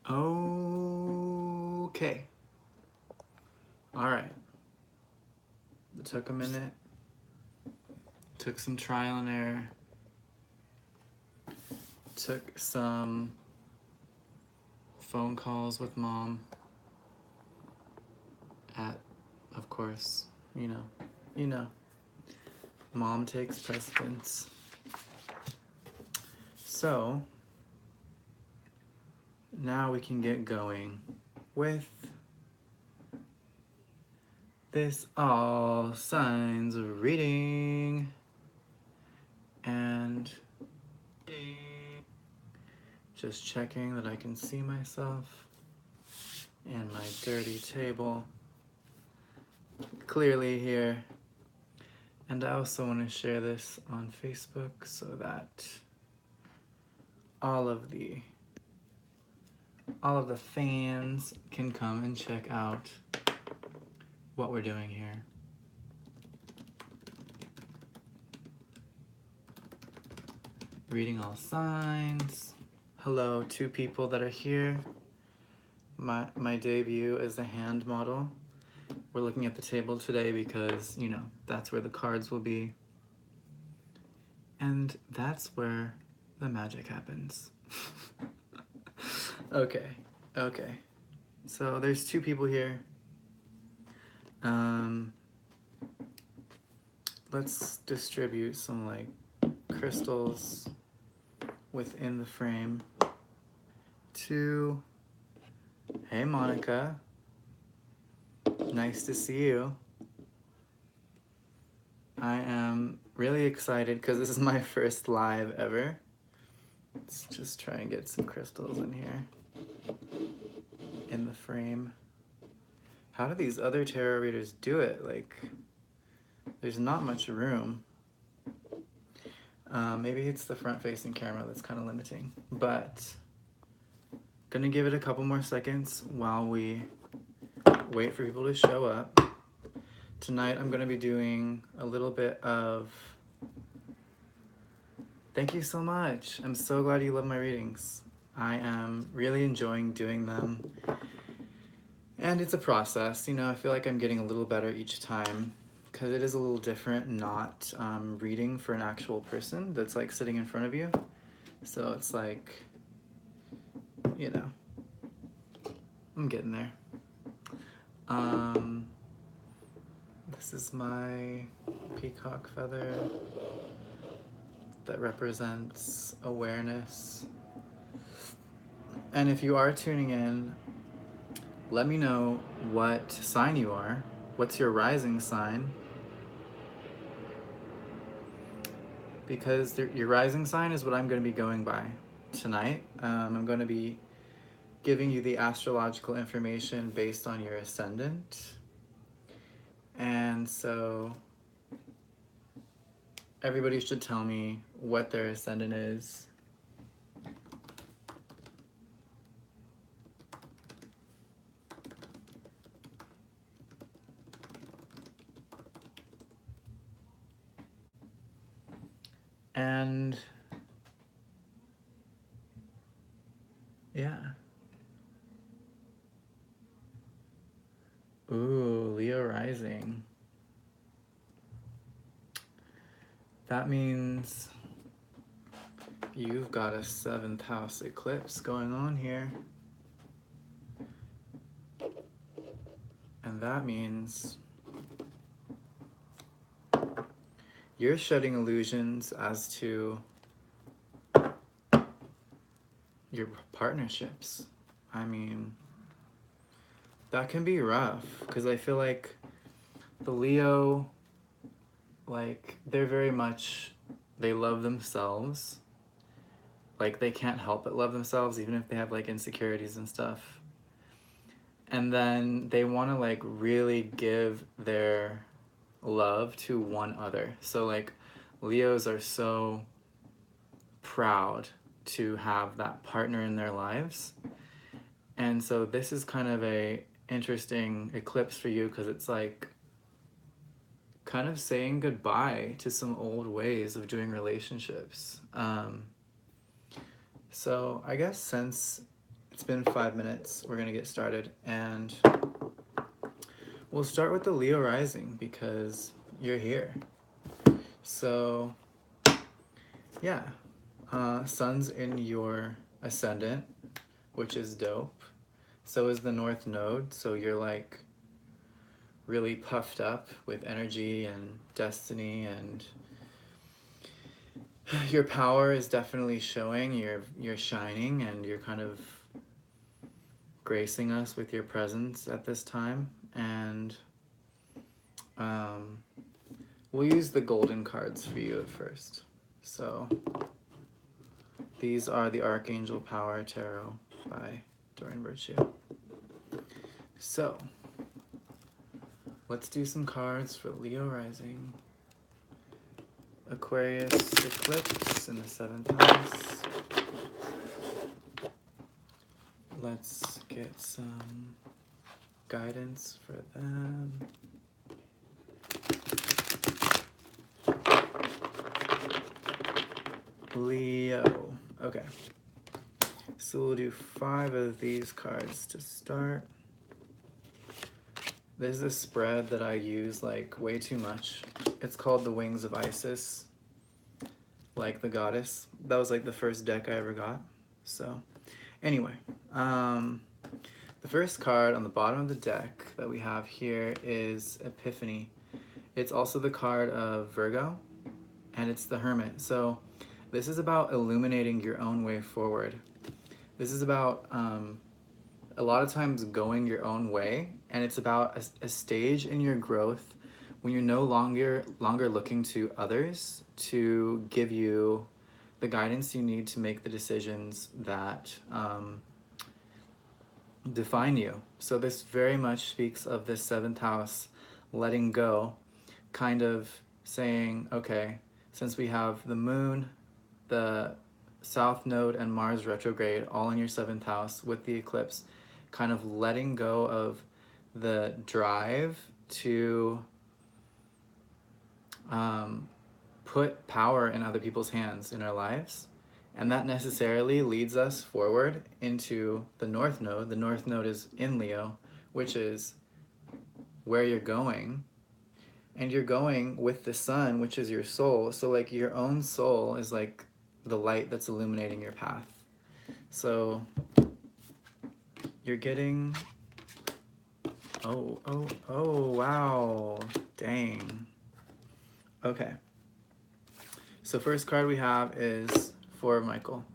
Okay. All right. It took a minute. Took some trial and error. Took some phone calls with mom at, of course, you know, mom takes precedence. So now we can get going with this all signs reading. And just checking that I can see myself and my dirty table clearly here. And I also want to share this on Facebook so that all of the fans can come and check out what we're doing here. Reading all signs. Hello, 2 people that are here. My debut as a hand model. We're looking at the table today because, you know, that's where the cards will be. And that's where the magic happens. Okay. So there's 2 people here. Let's distribute some like crystals within the frame to, hey Monica, nice to see you. I am really excited because this is my first live ever. Let's just try and get some crystals in here in the frame. How do these other tarot readers do it? Like, there's not much room. Maybe it's the front-facing camera that's kind of limiting, but gonna give it a couple more seconds while we wait for people to show up. Tonight I'm gonna be doing a little bit of... Thank you so much. I'm so glad you love my readings. I am really enjoying doing them. And it's a process, you know, I feel like I'm getting a little better each time because it is a little different not reading for an actual person that's like sitting in front of you. So it's like, you know, I'm getting there. This is my peacock feather that represents awareness. And if you are tuning in, let me know what sign you are. What's your rising sign? Because your rising sign is what I'm going to be going by tonight. I'm going to be giving you the astrological information based on your ascendant. And so everybody should tell me what their ascendant is. And yeah. Ooh, Leo rising. That means you've got a 7th house eclipse going on here. And that means you're shedding illusions as to your partnerships. I mean, that can be rough because I feel like the Leo, like, they're very much, they love themselves. Like, they can't help but love themselves even if they have like insecurities and stuff. And then they want to like really give their love to one other. So like Leos are so proud to have that partner in their lives. And so this is kind of a interesting eclipse for you because it's like kind of saying goodbye to some old ways of doing relationships. So I guess since It's been 5 minutes. We're gonna get started, and we'll start with the Leo rising because you're here. So, yeah, Sun's in your ascendant, which is dope. So is the North Node. So you're like really puffed up with energy and destiny, and your power is definitely showing. You're shining, and you're kind of gracing us with your presence at this time. And we'll use the golden cards for you at first. So these are the Archangel Power Tarot by Doreen Virtue. So let's do some cards for Leo rising. Aquarius eclipse in the 7th house. Let's get some guidance for them. Leo. Okay. So we'll do 5 of these cards to start. This is a spread that I use like way too much. It's called the Wings of Isis, like the goddess. That was like the first deck I ever got. So anyway, the first card on the bottom of the deck that we have here is Epiphany. It's also the card of Virgo, and it's the Hermit. So this is about illuminating your own way forward. This is about a lot of times going your own way, and it's about a stage in your growth when you're no longer looking to others to give you the guidance you need to make the decisions that define you. So this very much speaks of this 7th house, letting go, kind of saying, okay, since we have the moon, the South Node, and Mars retrograde all in your 7th house with the eclipse, kind of letting go of the drive to put power in other people's hands in our lives. And that necessarily leads us forward into the North Node. The North Node is in Leo, which is where you're going. And you're going with the sun, which is your soul. So like your own soul is like the light that's illuminating your path. So you're getting, oh, wow, dang. Okay. So first card we have is 4 of Michael.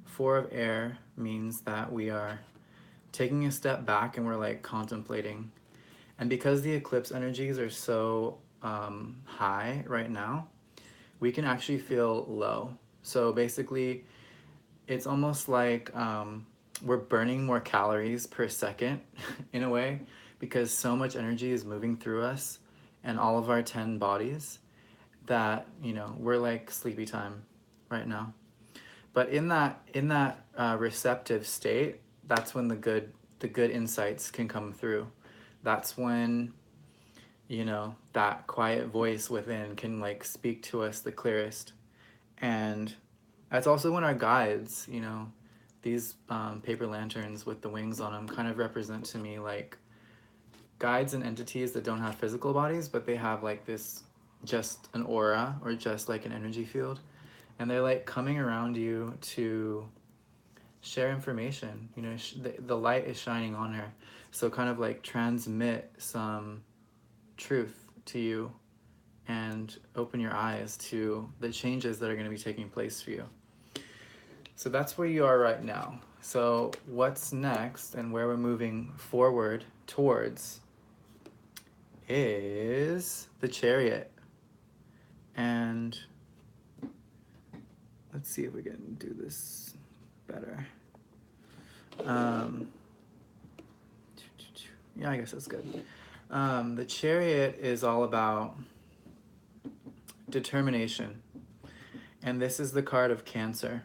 4 of air means that we are taking a step back and we're like contemplating. And because the eclipse energies are so high right now, we can actually feel low. So basically, it's almost like we're burning more calories per second in a way, because so much energy is moving through us and all of our 10 bodies that, you know, we're like sleepy time right now. But in that receptive state, that's when the good insights can come through. That's when, you know, that quiet voice within can like speak to us the clearest. And that's also when our guides, you know, these paper lanterns with the wings on them kind of represent to me like guides and entities that don't have physical bodies, but they have like this, just an aura or just like an energy field. And they're like coming around you to share information. You know, the light is shining on her. So kind of like transmit some truth to you and open your eyes to the changes that are going to be taking place for you. So that's where you are right now. So what's next and where we're moving forward towards is the Chariot. And let's see if we can do this better. Yeah, I guess that's good. The Chariot is all about determination. And this is the card of Cancer.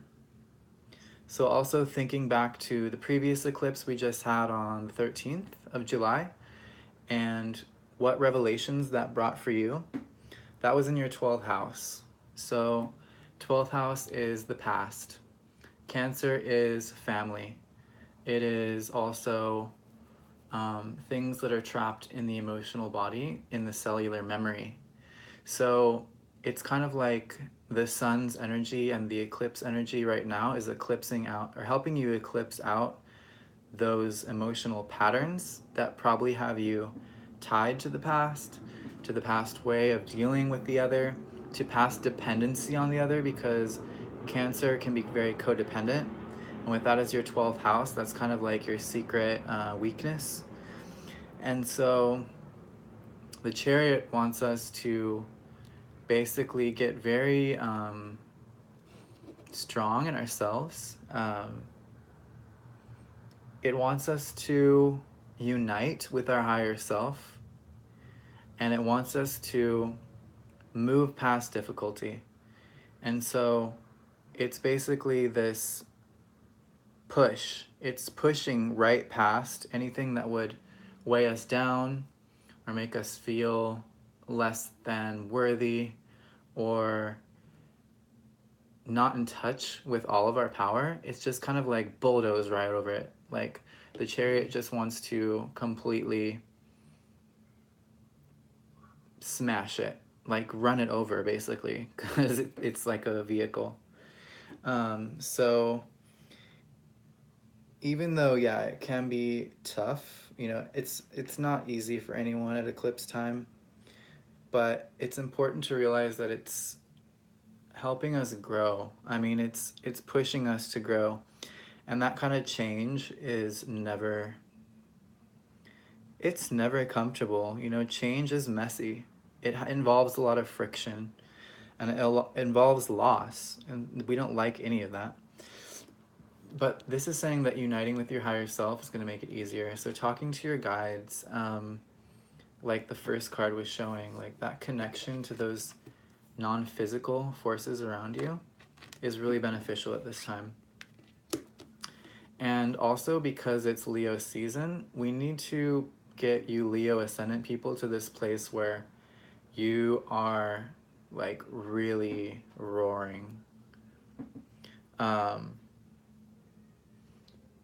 So also thinking back to the previous eclipse we just had on the 13th of July and what revelations that brought for you, that was in your 12th house. So 12th house is the past. Cancer is family. It is also things that are trapped in the emotional body, in the cellular memory. So it's kind of like the sun's energy and the eclipse energy right now is eclipsing out, or helping you eclipse out those emotional patterns that probably have you tied to the past way of dealing with the other, to past dependency on the other, because Cancer can be very codependent. And with that as your 12th house, that's kind of like your secret weakness. And so the Chariot wants us to basically get very strong in ourselves. It wants us to unite with our higher self, and it wants us to move past difficulty. And so it's basically this push. It's pushing right past anything that would weigh us down or make us feel less than worthy or not in touch with all of our power. It's just kind of like bulldoze right over it. Like the Chariot just wants to completely smash it, like run it over basically, because it's like a vehicle. So even though, yeah, it can be tough, you know, it's not easy for anyone at eclipse time, but it's important to realize that it's helping us grow. I mean, it's pushing us to grow. And that kind of change is never, it's never comfortable. You know, change is messy. It involves a lot of friction, and it involves loss, and we don't like any of that. But this is saying that uniting with your higher self is going to make it easier. So talking to your guides, like the first card was showing, like that connection to those non-physical forces around you is really beneficial at this time. And also because it's Leo season, we need to get you Leo ascendant people to this place where you are like really roaring. Um,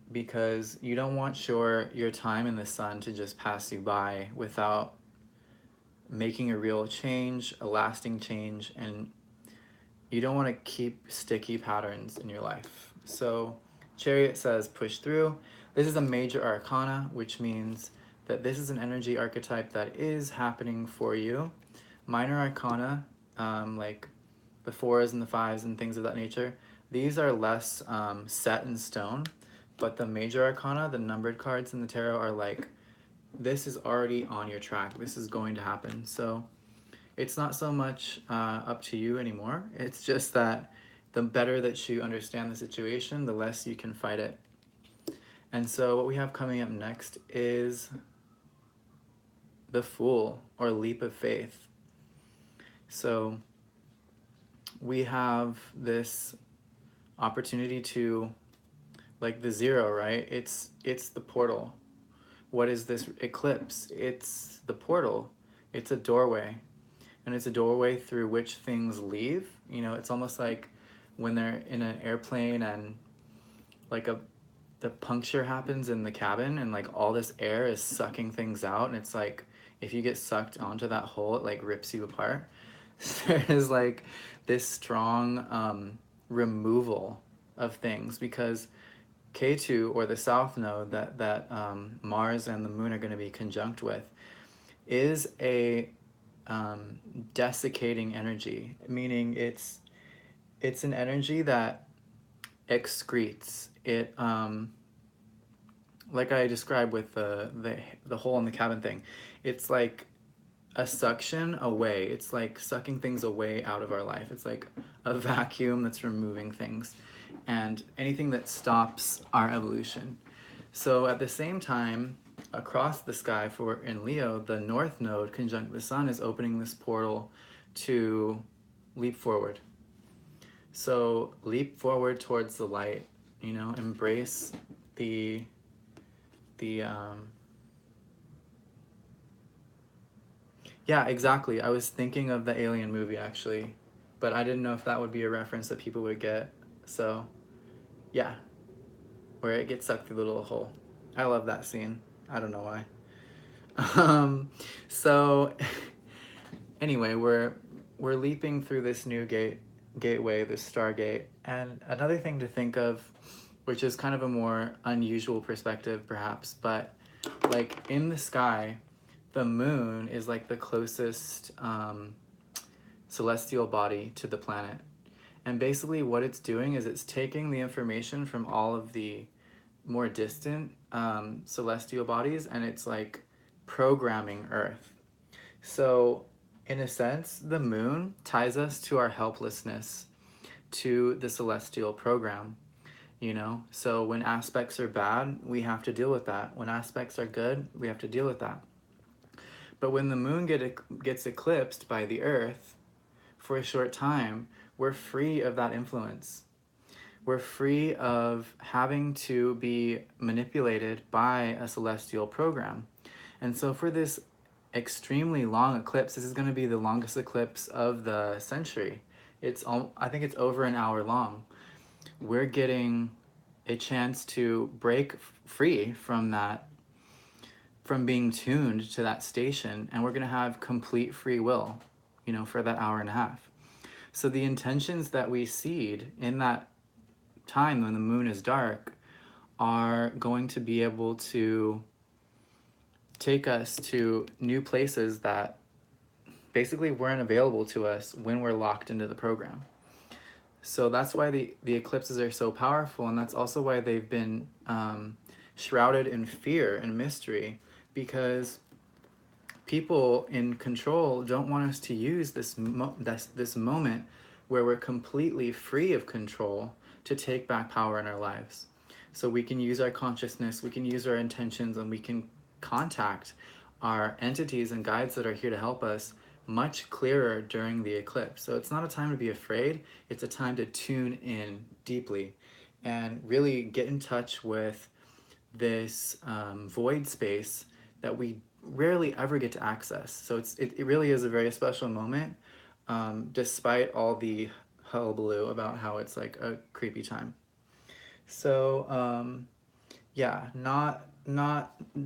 because you don't want your time in the sun to just pass you by without making a real change, a lasting change, and you don't want to keep sticky patterns in your life. So Chariot says push through. This is a major arcana, which means that this is an energy archetype that is happening for you. Minor arcana, like the fours and the fives and things of that nature, these are less set in stone, but the major arcana, the numbered cards in the tarot, are like, this is already on your track. This is going to happen. So it's not so much up to you anymore. It's just that the better that you understand the situation, the less you can fight it. And so what we have coming up next is the Fool, or leap of faith. So we have this opportunity to, like the zero, right? It's the portal. What is this eclipse? It's the portal. It's a doorway. And it's a doorway through which things leave. You know, it's almost like when they're in an airplane and like the puncture happens in the cabin and like all this air is sucking things out, and it's like if you get sucked onto that hole, it like rips you apart. There is like this strong removal of things, because K2, or the south node that Mars and the moon are going to be conjunct with, is a desiccating energy, meaning it's an energy that excretes. It like I described with the hole in the cabin thing, it's like a suction away. It's like sucking things away out of our life. It's like a vacuum that's removing things, and anything that stops our evolution. So at the same time, across the sky for in Leo, the north node conjunct the sun is opening this portal to leap forward. So leap forward towards the light, you know, embrace the the yeah, exactly. I was thinking of the Alien movie actually, but I didn't know if that would be a reference that people would get. So, yeah. where it gets sucked through the little hole. I love that scene. I don't know why. So anyway, we're leaping through this new gateway, this stargate, and another thing to think of, which is kind of a more unusual perspective perhaps, but like in the sky, the moon is like the closest celestial body to the planet. And basically what it's doing is it's taking the information from all of the more distant celestial bodies, and it's like programming Earth. So in a sense, the moon ties us to our helplessness to the celestial program, you know? So when aspects are bad, we have to deal with that. When aspects are good, we have to deal with that. But when the moon gets eclipsed by the Earth for a short time, we're free of that influence. We're free of having to be manipulated by a celestial program. And so for this extremely long eclipse, this is going to be the longest eclipse of the century. I think it's over an hour long. We're getting a chance to break free from that, from being tuned to that station, and we're going to have complete free will, you know, for that hour and a half. So the intentions that we seed in that time when the moon is dark are going to be able to take us to new places that basically weren't available to us when we're locked into the program. So that's why the eclipses are so powerful, and that's also why they've been shrouded in fear and mystery, because people in control don't want us to use this moment where we're completely free of control to take back power in our lives. So we can use our consciousness, we can use our intentions, and we can contact our entities and guides that are here to help us much clearer during the eclipse. So it's not a time to be afraid, it's a time to tune in deeply and really get in touch with this void space that we rarely ever get to access. So it really is a very special moment, despite all the hullabaloo about how it's like a creepy time. So yeah,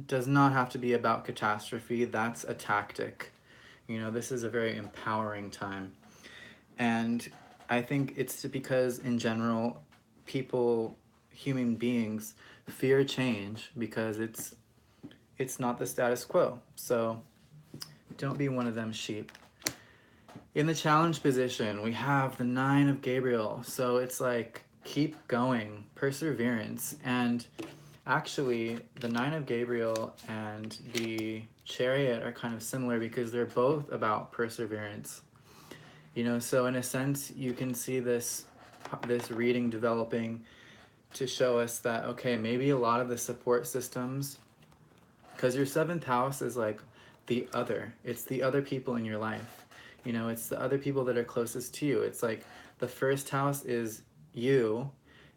does not have to be about catastrophe. That's a tactic. You know, this is a very empowering time. And I think it's because in general, people, human beings, fear change because it's not the status quo. So don't be one of them sheep. In the challenge position, we have the 9 of Gabriel. So it's like, keep going, perseverance. And actually, the 9 of Gabriel and the Chariot are kind of similar because they're both about perseverance. You know, so in a sense, you can see this reading developing to show us that, okay, maybe a lot of the support systems, because your 7th house is like it's the other people in your life. You know, it's the other people that are closest to you. It's like the 1st house is you,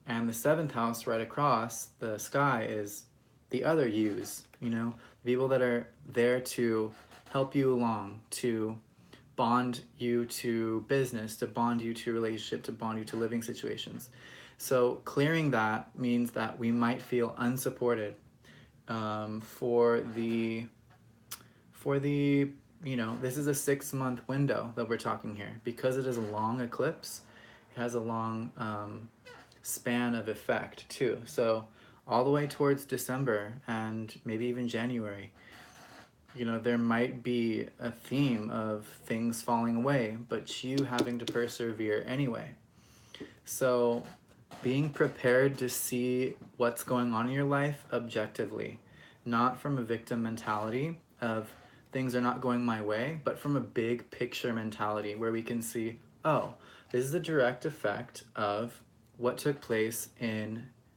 and the 7th house right across the sky is the other yous, you know, people that are there to help you along, to bond you to business, to bond you to relationship, to bond you to living situations. So clearing that means that we might feel unsupported for the you know, this is a 6-month window that we're talking here. Because it is a long eclipse, it has a long span of effect too. So all the way towards December and maybe even January, you know, there might be a theme of things falling away, but you having to persevere anyway. So being prepared to see what's going on in your life objectively, not from a victim mentality of things are not going my way, but from a big picture mentality where we can see, oh, this is a direct effect of what took place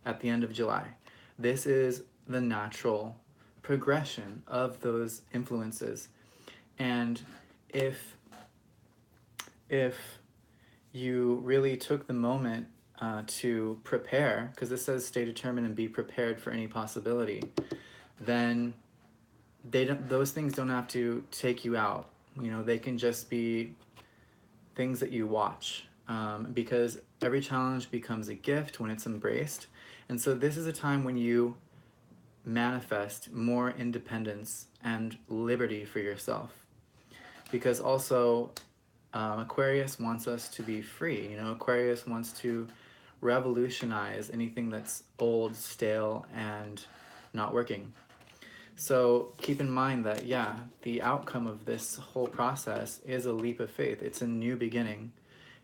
at the end of July. This is the natural progression of those influences. And if you really took the moment to prepare, because this says stay determined and be prepared for any possibility, then those things don't have to take you out. You know, they can just be things that you watch. because every challenge becomes a gift when it's embraced. And so this is a time when you manifest more independence and liberty for yourself. Because also, Aquarius wants us to be free. You know, Aquarius wants to revolutionize anything that's old, stale, and not working. So keep in mind that, yeah, the outcome of this whole process is a leap of faith. It's a new beginning.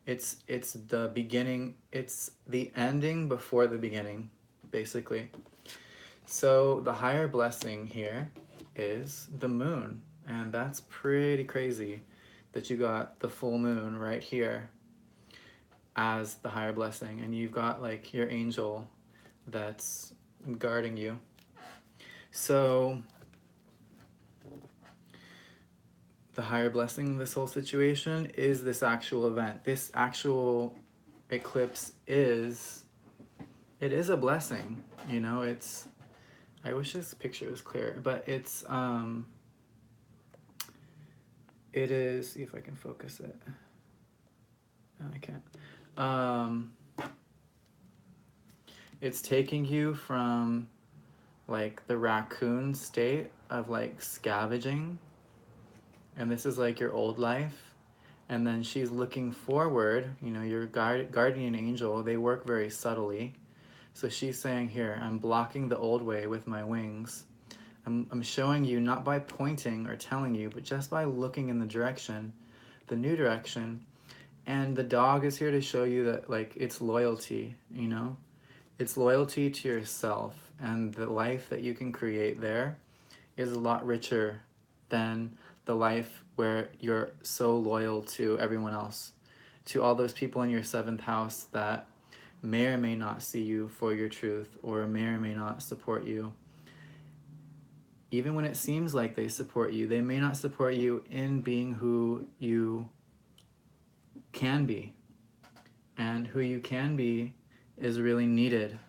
It's the beginning, it's the ending before the beginning, basically. So the higher blessing here is the moon, and that's pretty crazy that you got the full moon right here as the higher blessing, and you've got like your angel that's guarding you. So the higher blessing in this whole situation is this actual event. This actual eclipse is, it is a blessing, you know. It's, I wish this picture was clear, but it is, see if I can focus it. No, I can't. It's taking you from like the raccoon state of like scavenging, and this is like your old life, and then she's looking forward. You know, your guardian angel, they work very subtly. So she's saying here, I'm blocking the old way with my wings. I'm showing you, not by pointing or telling you, but just by looking in the direction, the new direction. And the dog is here to show you that, like, it's loyalty, you know? It's loyalty to yourself, and the life that you can create there is a lot richer than the life where you're so loyal to everyone else, to all those people in your seventh house that may or may not see you for your truth, or may or may not support you. Even when it seems like they support you, they may not support you in being who you can be. And who you can be is really needed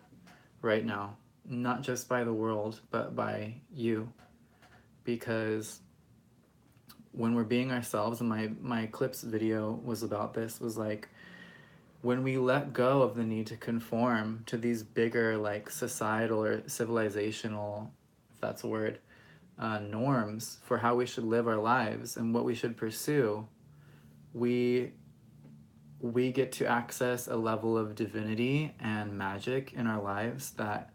right now, not just by the world, but by you. Because when we're being ourselves, and my eclipse video was about this, was like, when we let go of the need to conform to these bigger, like, societal or civilizational, if that's a word, norms for how we should live our lives and what we should pursue, we get to access a level of divinity and magic in our lives that,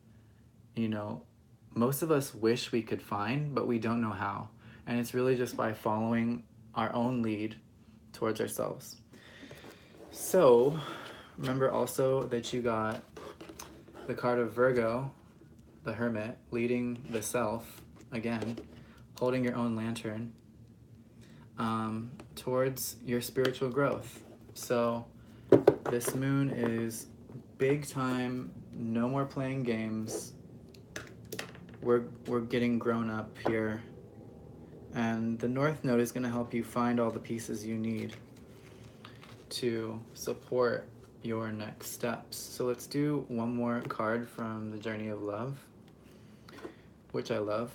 you know, most of us wish we could find, but we don't know how. And it's really just by following our own lead towards ourselves. So remember also that you got the card of Virgo, the Hermit, leading the self, again, holding your own lantern, towards your spiritual growth. So this moon is big time, no more playing games. We're getting grown up here. And the North Node is going to help you find all the pieces you need to support your next steps. So let's do one more card from the Journey of Love, which I love.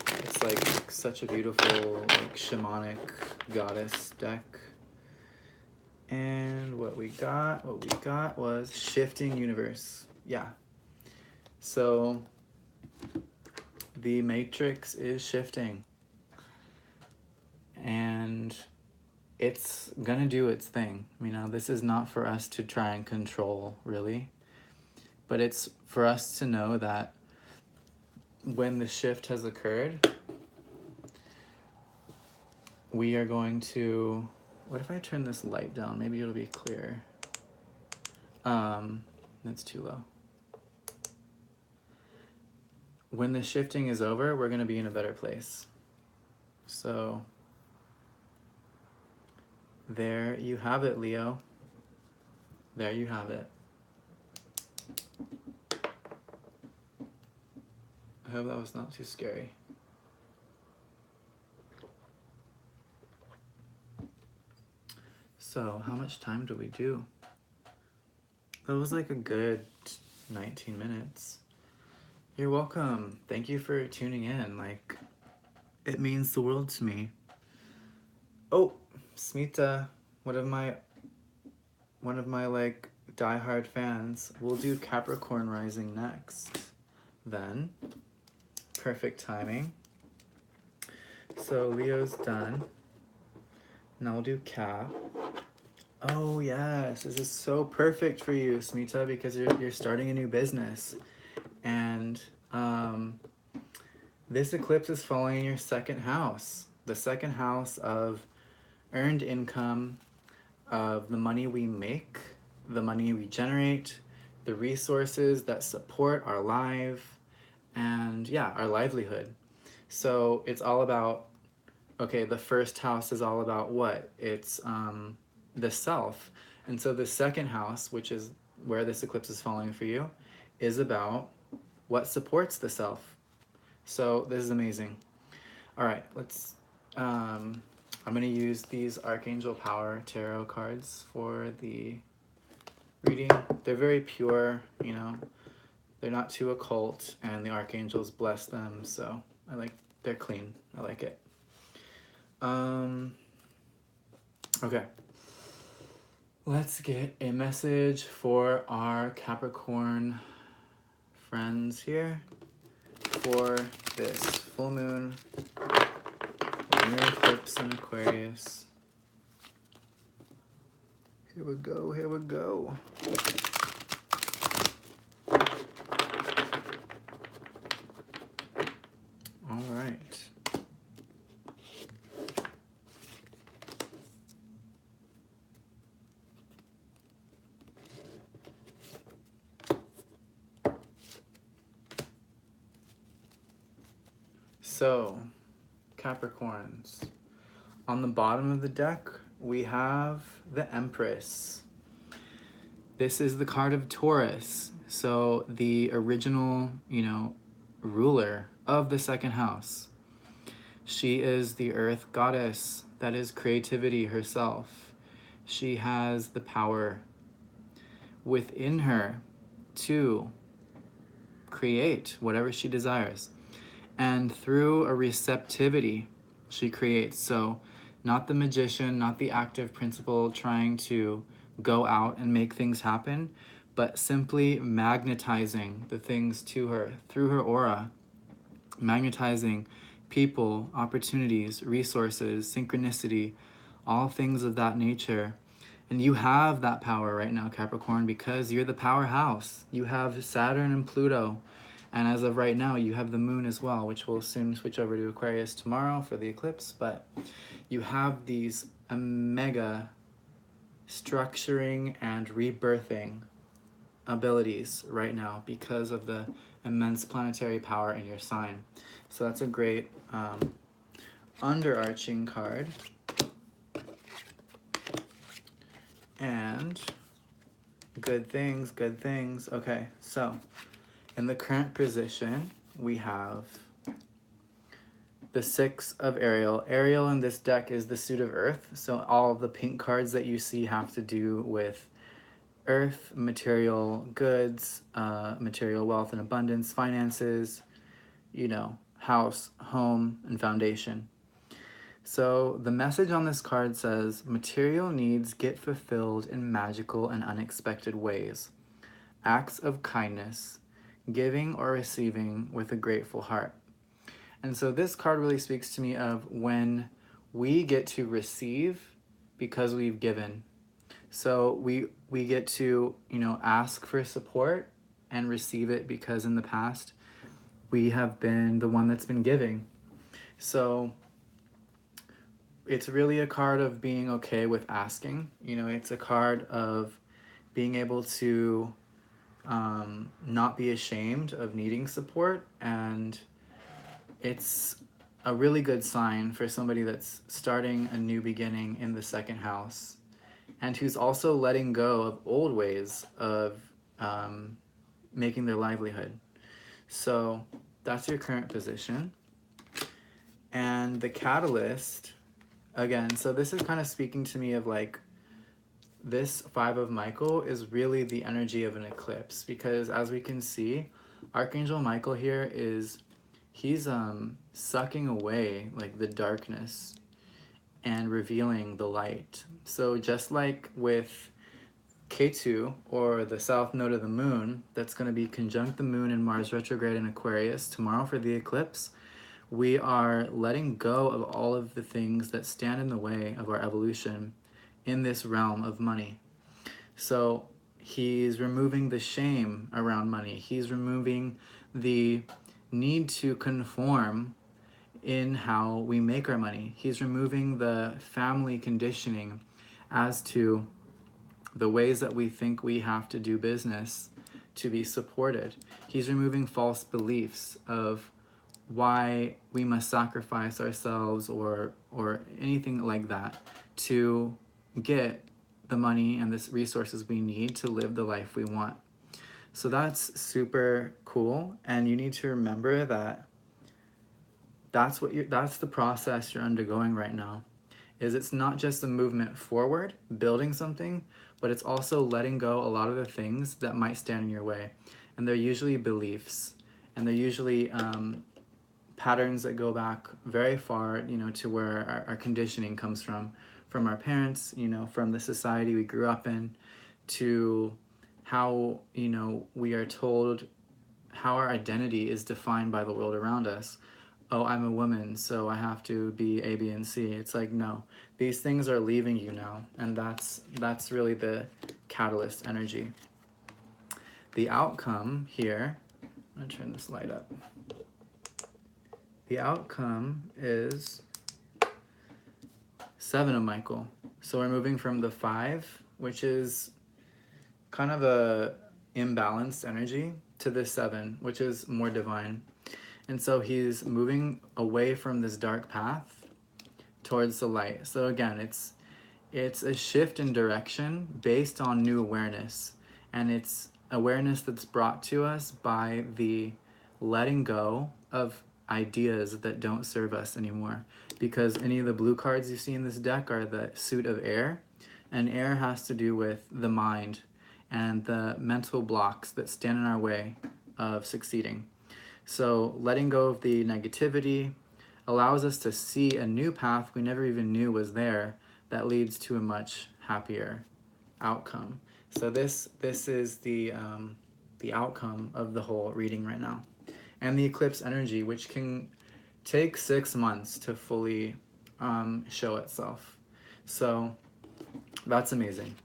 It's like such a beautiful, like, shamanic goddess deck. And what we got was Shifting Universe. Yeah. So the matrix is shifting, and it's gonna do its thing. You know, this is not for us to try and control, really, but it's for us to know that when the shift has occurred, we are going to, what if I turn this light down? Maybe it'll be clearer. That's too low. When the shifting is over, we're going to be in a better place. So there you have it, Leo. There you have it. I hope that was not too scary. So how much time do we do? That was like a good 19 minutes. You're welcome. Thank you for tuning in. Like, it means the world to me. Oh, Smita, one of my one of my like diehard fans. We'll do Capricorn rising next. Then, perfect timing. So Leo's done. Now we'll do Cap. Oh yes, this is so perfect for you, Smita, because you're starting a new business, and this eclipse is falling in your second house, the second house of earned income, of the money we make, the money we generate, the resources that support our life, and yeah, our livelihood. So it's all about, okay, the first house is all about what? It's the self. And so the second house, which is where this eclipse is falling for you, is about what supports the self. So this is amazing. All right, let's, I'm gonna use these Archangel Power Tarot cards for the reading. They're very pure, you know, they're not too occult, and the archangels bless them, so they're clean. I like it. Okay. Let's get a message for our Capricorn friends here for this full moon, lunar eclipse in Aquarius. Here we go, here we go. All right. So, Capricorns. On the bottom of the deck, we have the Empress. This is the card of Taurus. So, the original, you know, ruler of the second house. She is the earth goddess that is creativity herself. She has the power within her to create whatever she desires. And through a receptivity, she creates. So not the magician, not the active principle trying to go out and make things happen, but simply magnetizing the things to her through her aura, magnetizing people, opportunities, resources, synchronicity, all things of that nature. And you have that power right now, Capricorn, because you're the powerhouse. You have Saturn and Pluto. And as of right now, you have the moon as well, which will soon switch over to Aquarius tomorrow for the eclipse. But you have these mega structuring and rebirthing abilities right now because of the immense planetary power in your sign. So that's a great underarching card. And good things, good things. Okay, so in the current position, we have the Six of Ariel. Ariel in this deck is the suit of Earth. So all of the pink cards that you see have to do with Earth, material goods, material wealth and abundance, finances, you know, house, home, and foundation. So the message on this card says, material needs get fulfilled in magical and unexpected ways. Acts of kindness, giving or receiving with a grateful heart. And so this card really speaks to me of when we get to receive because we've given. So we get to, you know, ask for support and receive it because in the past we have been the one that's been giving. So it's really a card of being okay with asking. You know, it's a card of being able to not be ashamed of needing support, and it's a really good sign for somebody that's starting a new beginning in the second house and who's also letting go of old ways of making their livelihood. So that's your current position. And the catalyst, again, so this is kind of speaking to me of like, this Five of Michael is really the energy of an eclipse, because as we can see, Archangel Michael here is, he's sucking away like the darkness and revealing the light. So just like with Ketu, or the south node of the moon, that's going to be conjunct the moon in Mars retrograde in Aquarius tomorrow for the eclipse, we are letting go of all of the things that stand in the way of our evolution in this realm of money. So he's removing the shame around money. He's removing the need to conform in how we make our money. He's removing the family conditioning as to the ways that we think we have to do business to be supported. He's removing false beliefs of why we must sacrifice ourselves or anything like that to get the money and the resources we need to live the life we want. So that's super cool, and you need to remember that that's the process you're undergoing right now. Is it's not just a movement forward, building something, but it's also letting go a lot of the things that might stand in your way. And they're usually beliefs, and they're usually patterns that go back very far, to where our conditioning comes from our parents, from the society we grew up in, to how, we are told how our identity is defined by the world around us. Oh, I'm a woman, so I have to be A, B, and C. It's like, no, these things are leaving you now, and that's really the catalyst energy. The outcome here, I'm gonna turn this light up. The outcome is 7 of Michael. So we're moving from the 5, which is kind of a imbalanced energy, to the 7, which is more divine. And so he's moving away from this dark path towards the light. So again, it's a shift in direction based on new awareness. And it's awareness that's brought to us by the letting go of ideas that don't serve us anymore. Because any of the blue cards you see in this deck are the suit of air. And air has to do with the mind and the mental blocks that stand in our way of succeeding. So letting go of the negativity allows us to see a new path we never even knew was there that leads to a much happier outcome. So this is the outcome of the whole reading right now. And the eclipse energy, which can take 6 months to fully show itself. So that's amazing.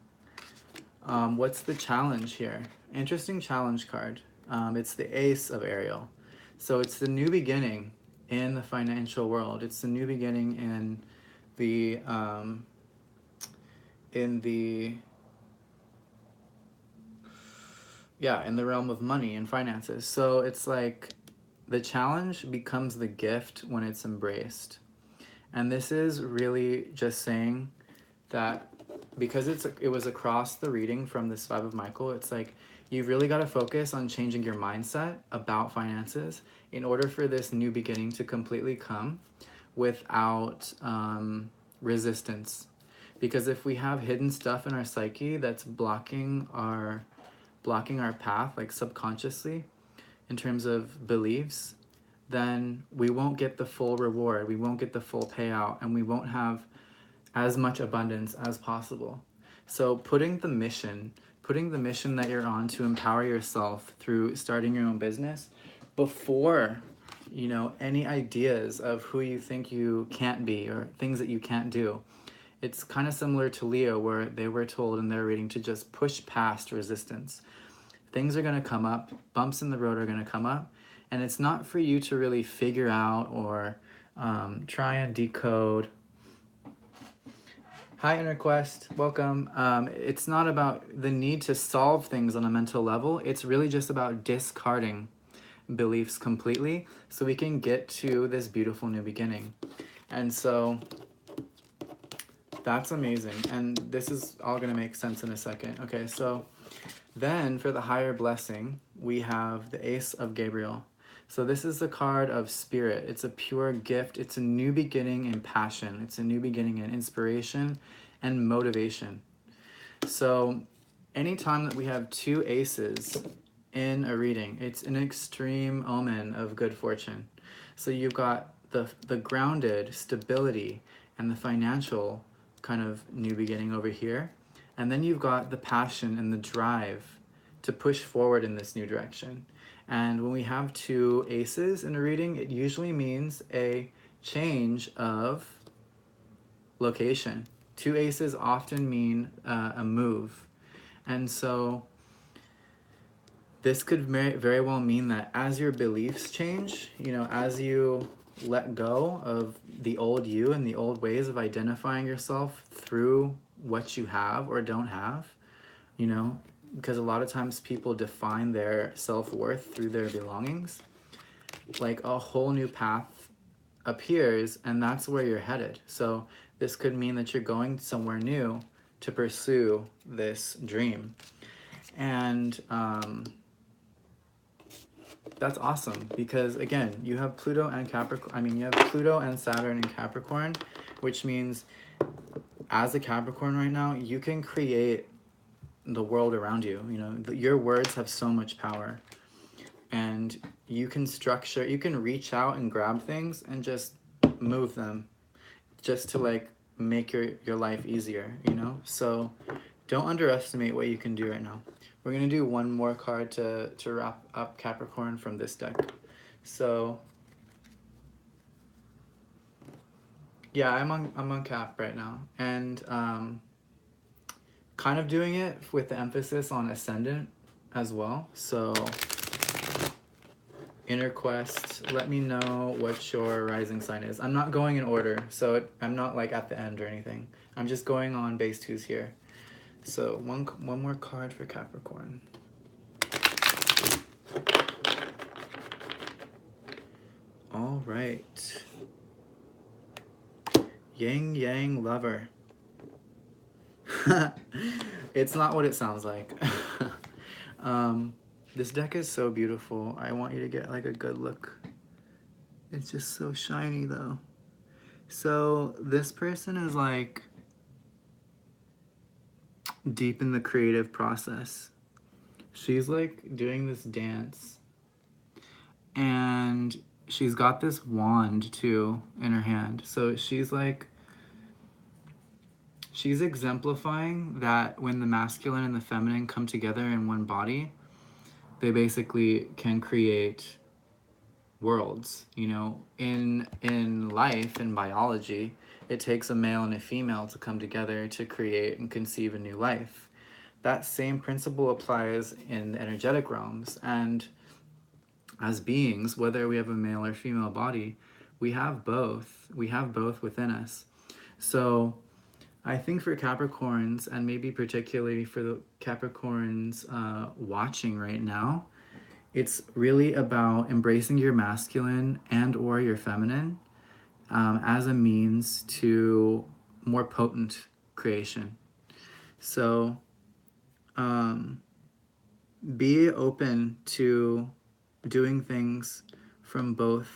What's the challenge here? Interesting challenge card. It's the Ace of Ariel. So it's the new beginning in the financial world. It's the new beginning in the in the realm of money and finances. So it's like the challenge becomes the gift when it's embraced. And this is really just saying that because it was across the reading from this 5 of Michael, it's like you've really got to focus on changing your mindset about finances in order for this new beginning to completely come without resistance. Because if we have hidden stuff in our psyche that's blocking our path, like subconsciously, in terms of beliefs, then we won't get the full reward, we won't get the full payout, and we won't have as much abundance as possible. So putting the mission that you're on to empower yourself through starting your own business before any ideas of who you think you can't be or things that you can't do. It's kind of similar to Leo, where they were told in their reading to just push past resistance. Things are going to come up, bumps in the road are going to come up, and it's not for you to really figure out or try and decode. Hi, Inner Quest, welcome. It's not about the need to solve things on a mental level. It's really just about discarding beliefs completely so we can get to this beautiful new beginning. And so that's amazing. And this is all going to make sense in a second. Okay, so then for the higher blessing, we have the Ace of Gabriel. So this is the card of spirit. It's a pure gift. It's a new beginning in passion. It's a new beginning in inspiration and motivation. So anytime that we have 2 aces in a reading, it's an extreme omen of good fortune. So you've got the grounded stability and the financial kind of new beginning over here. And then you've got the passion and the drive to push forward in this new direction. And when we have two aces in a reading, it usually means a change of location. Two aces often mean a move. And so this could very well mean that as your beliefs change, you know, as you let go of the old you and the old ways of identifying yourself through what you have or don't have, you know, because a lot of times people define their self-worth through their belongings, like a whole new path appears, and that's where you're headed. So this could mean that you're going somewhere new to pursue this dream. And that's awesome, because again, you have Pluto and Capricorn. You have Pluto and Saturn in Capricorn, which means as a Capricorn right now, you can create the world around you. You know, your words have so much power, and you can structure, you can reach out and grab things and just move them just to like make your life easier, you know? So don't underestimate what you can do right now. We're gonna do one more card to wrap up Capricorn from this deck. So yeah, I'm on Cap right now, and kind of doing it with the emphasis on ascendant as well. So Inner Quest, let me know what your rising sign is. I'm not going in order, so I'm not like at the end or anything. I'm just going on based who's here. So one more card for Capricorn. All right. Yin Yang Lover. It's not what it sounds like. This deck is so beautiful. I want you to get like a good look. It's just so shiny though. So this person is like deep in the creative process. She's like doing this dance, and she's got this wand too in her hand. So she's exemplifying that when the masculine and the feminine come together in one body, they basically can create worlds. You know, in life, in biology, it takes a male and a female to come together to create and conceive a new life. That same principle applies in the energetic realms, and as beings, whether we have a male or female body, we have both within us. So I think for Capricorns, and maybe particularly for the Capricorns watching right now, it's really about embracing your masculine and or your feminine as a means to more potent creation. So be open to doing things from both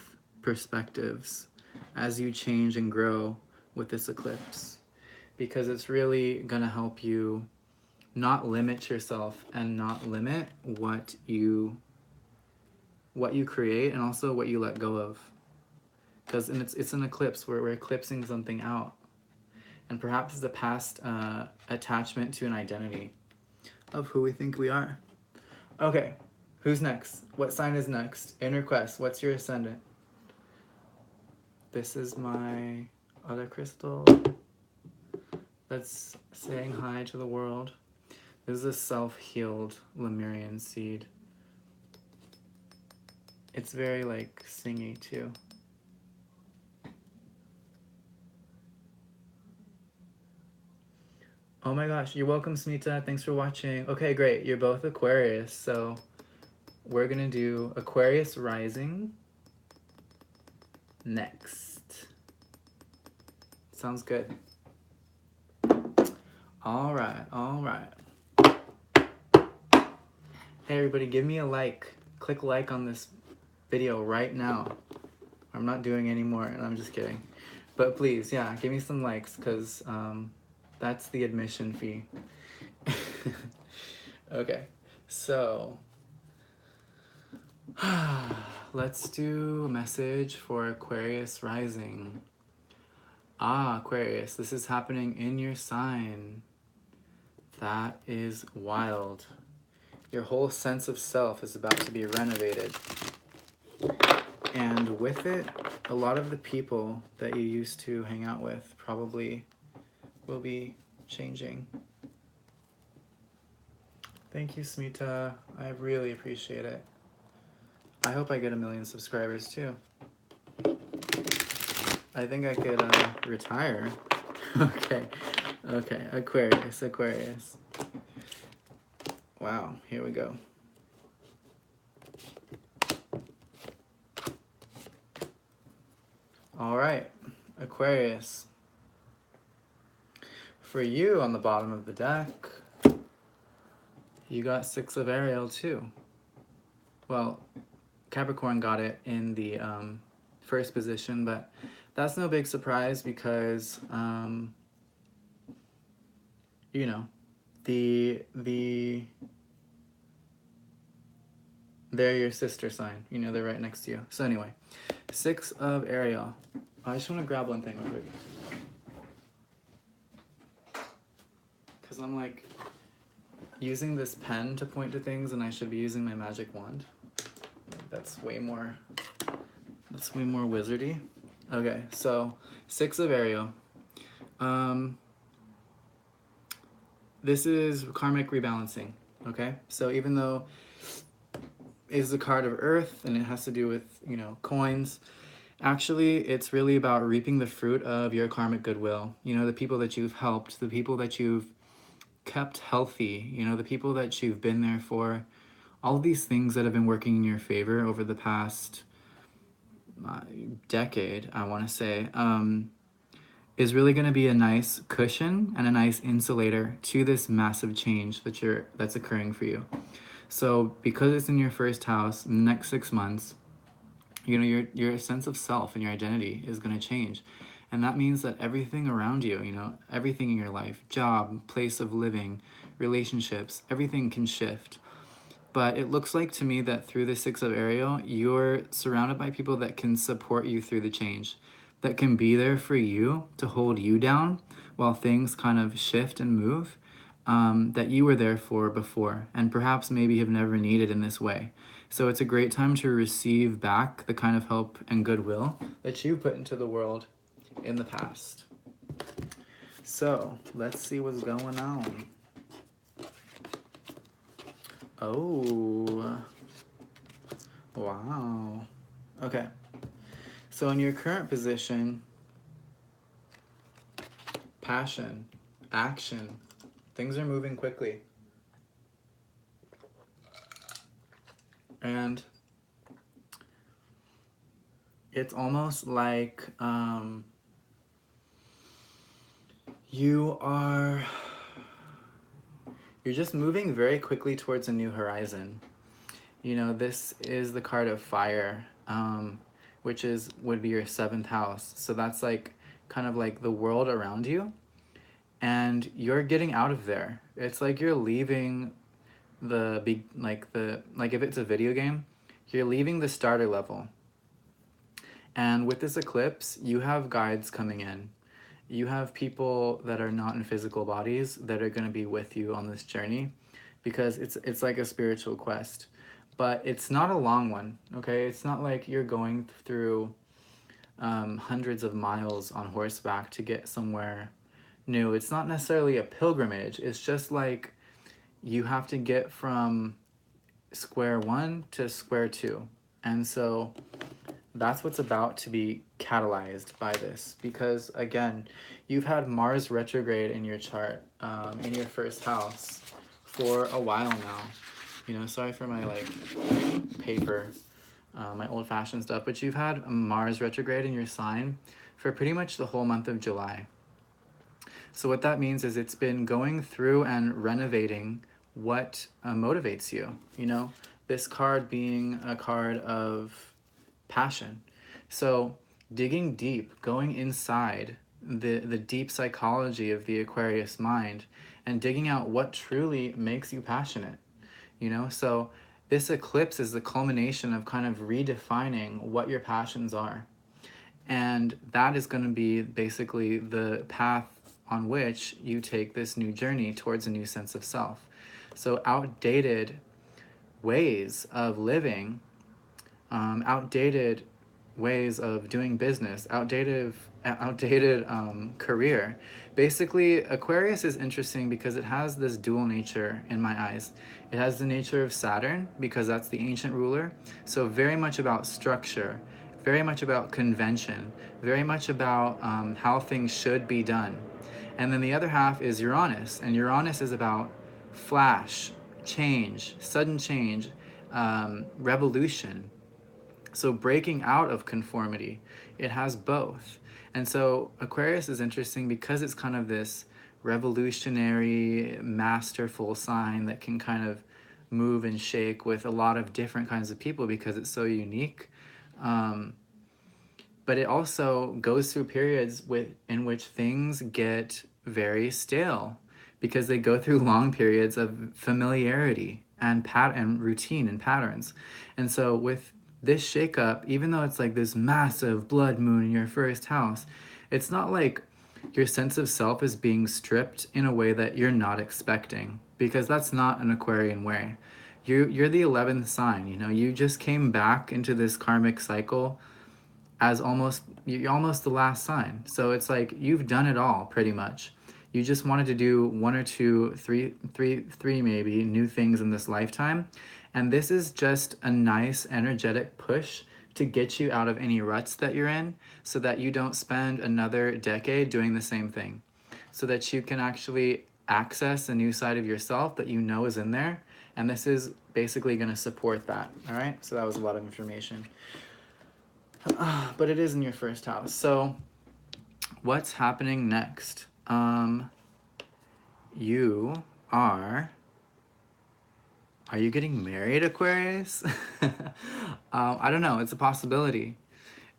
perspectives as you change and grow with this eclipse, because it's really going to help you not limit yourself and not limit what you create, and also what you let go of, because it's an eclipse where we're eclipsing something out, and perhaps it's a past attachment to an identity of who we think we are. Okay, who's next? What sign is next? Inner Quest, what's your ascendant? This is my other crystal that's saying hi to the world. This is a self-healed Lemurian seed. It's very like singy too. Oh my gosh, you're welcome, Smita. Thanks for watching. Okay, great. You're both Aquarius, so we're gonna do Aquarius rising next. Sounds good. All right. Hey everybody, give me a like. Click like on this video right now. I'm not doing any more, and I'm just kidding. But please, yeah, give me some likes, because that's the admission fee. Okay, so let's do a message for Aquarius rising. Aquarius, this is happening in your sign. That is wild. Your whole sense of self is about to be renovated. And with it, a lot of the people that you used to hang out with probably will be changing. Thank you, Smita. I really appreciate it. I hope I get 1 million subscribers too. I think I could retire. Okay. Aquarius. Wow, here we go. All right, Aquarius. For you on the bottom of the deck, you got 6 of Ariel too. Well, Capricorn got it in the first position, but that's no big surprise because, you know, they're your sister sign. You know, they're right next to you. So anyway, 6 of Ariel. I just want to grab one thing real quick. Because I'm like using this pen to point to things and I should be using my magic wand. That's way more wizardy. Okay, so 6 of Ariel. This is karmic rebalancing, okay? So even though it's a card of Earth and it has to do with, you know, coins, actually it's really about reaping the fruit of your karmic goodwill. You know, the people that you've helped, the people that you've kept healthy, you know, the people that you've been there for, all these things that have been working in your favor over the past decade, I want to say, is really going to be a nice cushion and a nice insulator to this massive change that's occurring for you. So because it's in your first house, in the next 6 months, you know, your sense of self and your identity is going to change. And that means that everything around you, you know, everything in your life, job, place of living, relationships, everything can shift. But it looks like to me that through the 6 of Ariel, you're surrounded by people that can support you through the change, that can be there for you to hold you down while things kind of shift and move, that you were there for before and perhaps maybe have never needed in this way. So it's a great time to receive back the kind of help and goodwill that you put into the world in the past. So let's see what's going on. Oh, wow. Okay. So in your current position, passion, action, things are moving quickly. And it's almost like you're just moving very quickly towards a new horizon. You know, this is the card of fire, which would be your 7th house. So that's like kind of like the world around you, and you're getting out of there. It's like you're leaving like if it's a video game, you're leaving the starter level. And with this eclipse, you have guides coming in. You have people that are not in physical bodies that are going to be with you on this journey, because it's like a spiritual quest. But it's not a long one, okay? It's not like you're going through hundreds of miles on horseback to get somewhere new. It's not necessarily a pilgrimage. It's just like you have to get from square 1 to square 2. And so that's what's about to be catalyzed by this, because again, you've had Mars retrograde in your chart, in your first house for a while now. You know, sorry for my like paper, my old-fashioned stuff, but you've had Mars retrograde in your sign for pretty much the whole month of July. So what that means is it's been going through and renovating what motivates you. You know, this card being a card of passion. So digging deep, going inside the deep psychology of the Aquarius mind and digging out what truly makes you passionate, you know? So this eclipse is the culmination of kind of redefining what your passions are. And that is going to be basically the path on which you take this new journey towards a new sense of self. So outdated ways of living, outdated ways of doing business, outdated career. Basically, Aquarius is interesting because it has this dual nature in my eyes. It has the nature of Saturn because that's the ancient ruler. So very much about structure, very much about convention, very much about how things should be done. And then the other half is Uranus, and Uranus is about flash, change, sudden change, revolution. So breaking out of conformity, it has both. And so Aquarius is interesting because it's kind of this revolutionary, masterful sign that can kind of move and shake with a lot of different kinds of people because it's so unique. Um, but it also goes through periods in which things get very stale because they go through long periods of familiarity and routine and patterns. And so with this shakeup, even though it's like this massive blood moon in your first house, it's not like your sense of self is being stripped in a way that you're not expecting, because that's not an Aquarian way. You're the 11th sign, you know, you just came back into this karmic cycle as you're almost the last sign. So it's like you've done it all pretty much. You just wanted to do one or two, three maybe new things in this lifetime. And this is just a nice energetic push to get you out of any ruts that you're in so that you don't spend another decade doing the same thing. So that you can actually access a new side of yourself that you know is in there. And this is basically going to support that. All right. So that was a lot of information. But it is in your first house. So what's happening next? You are you getting married, Aquarius? I don't know. It's a possibility.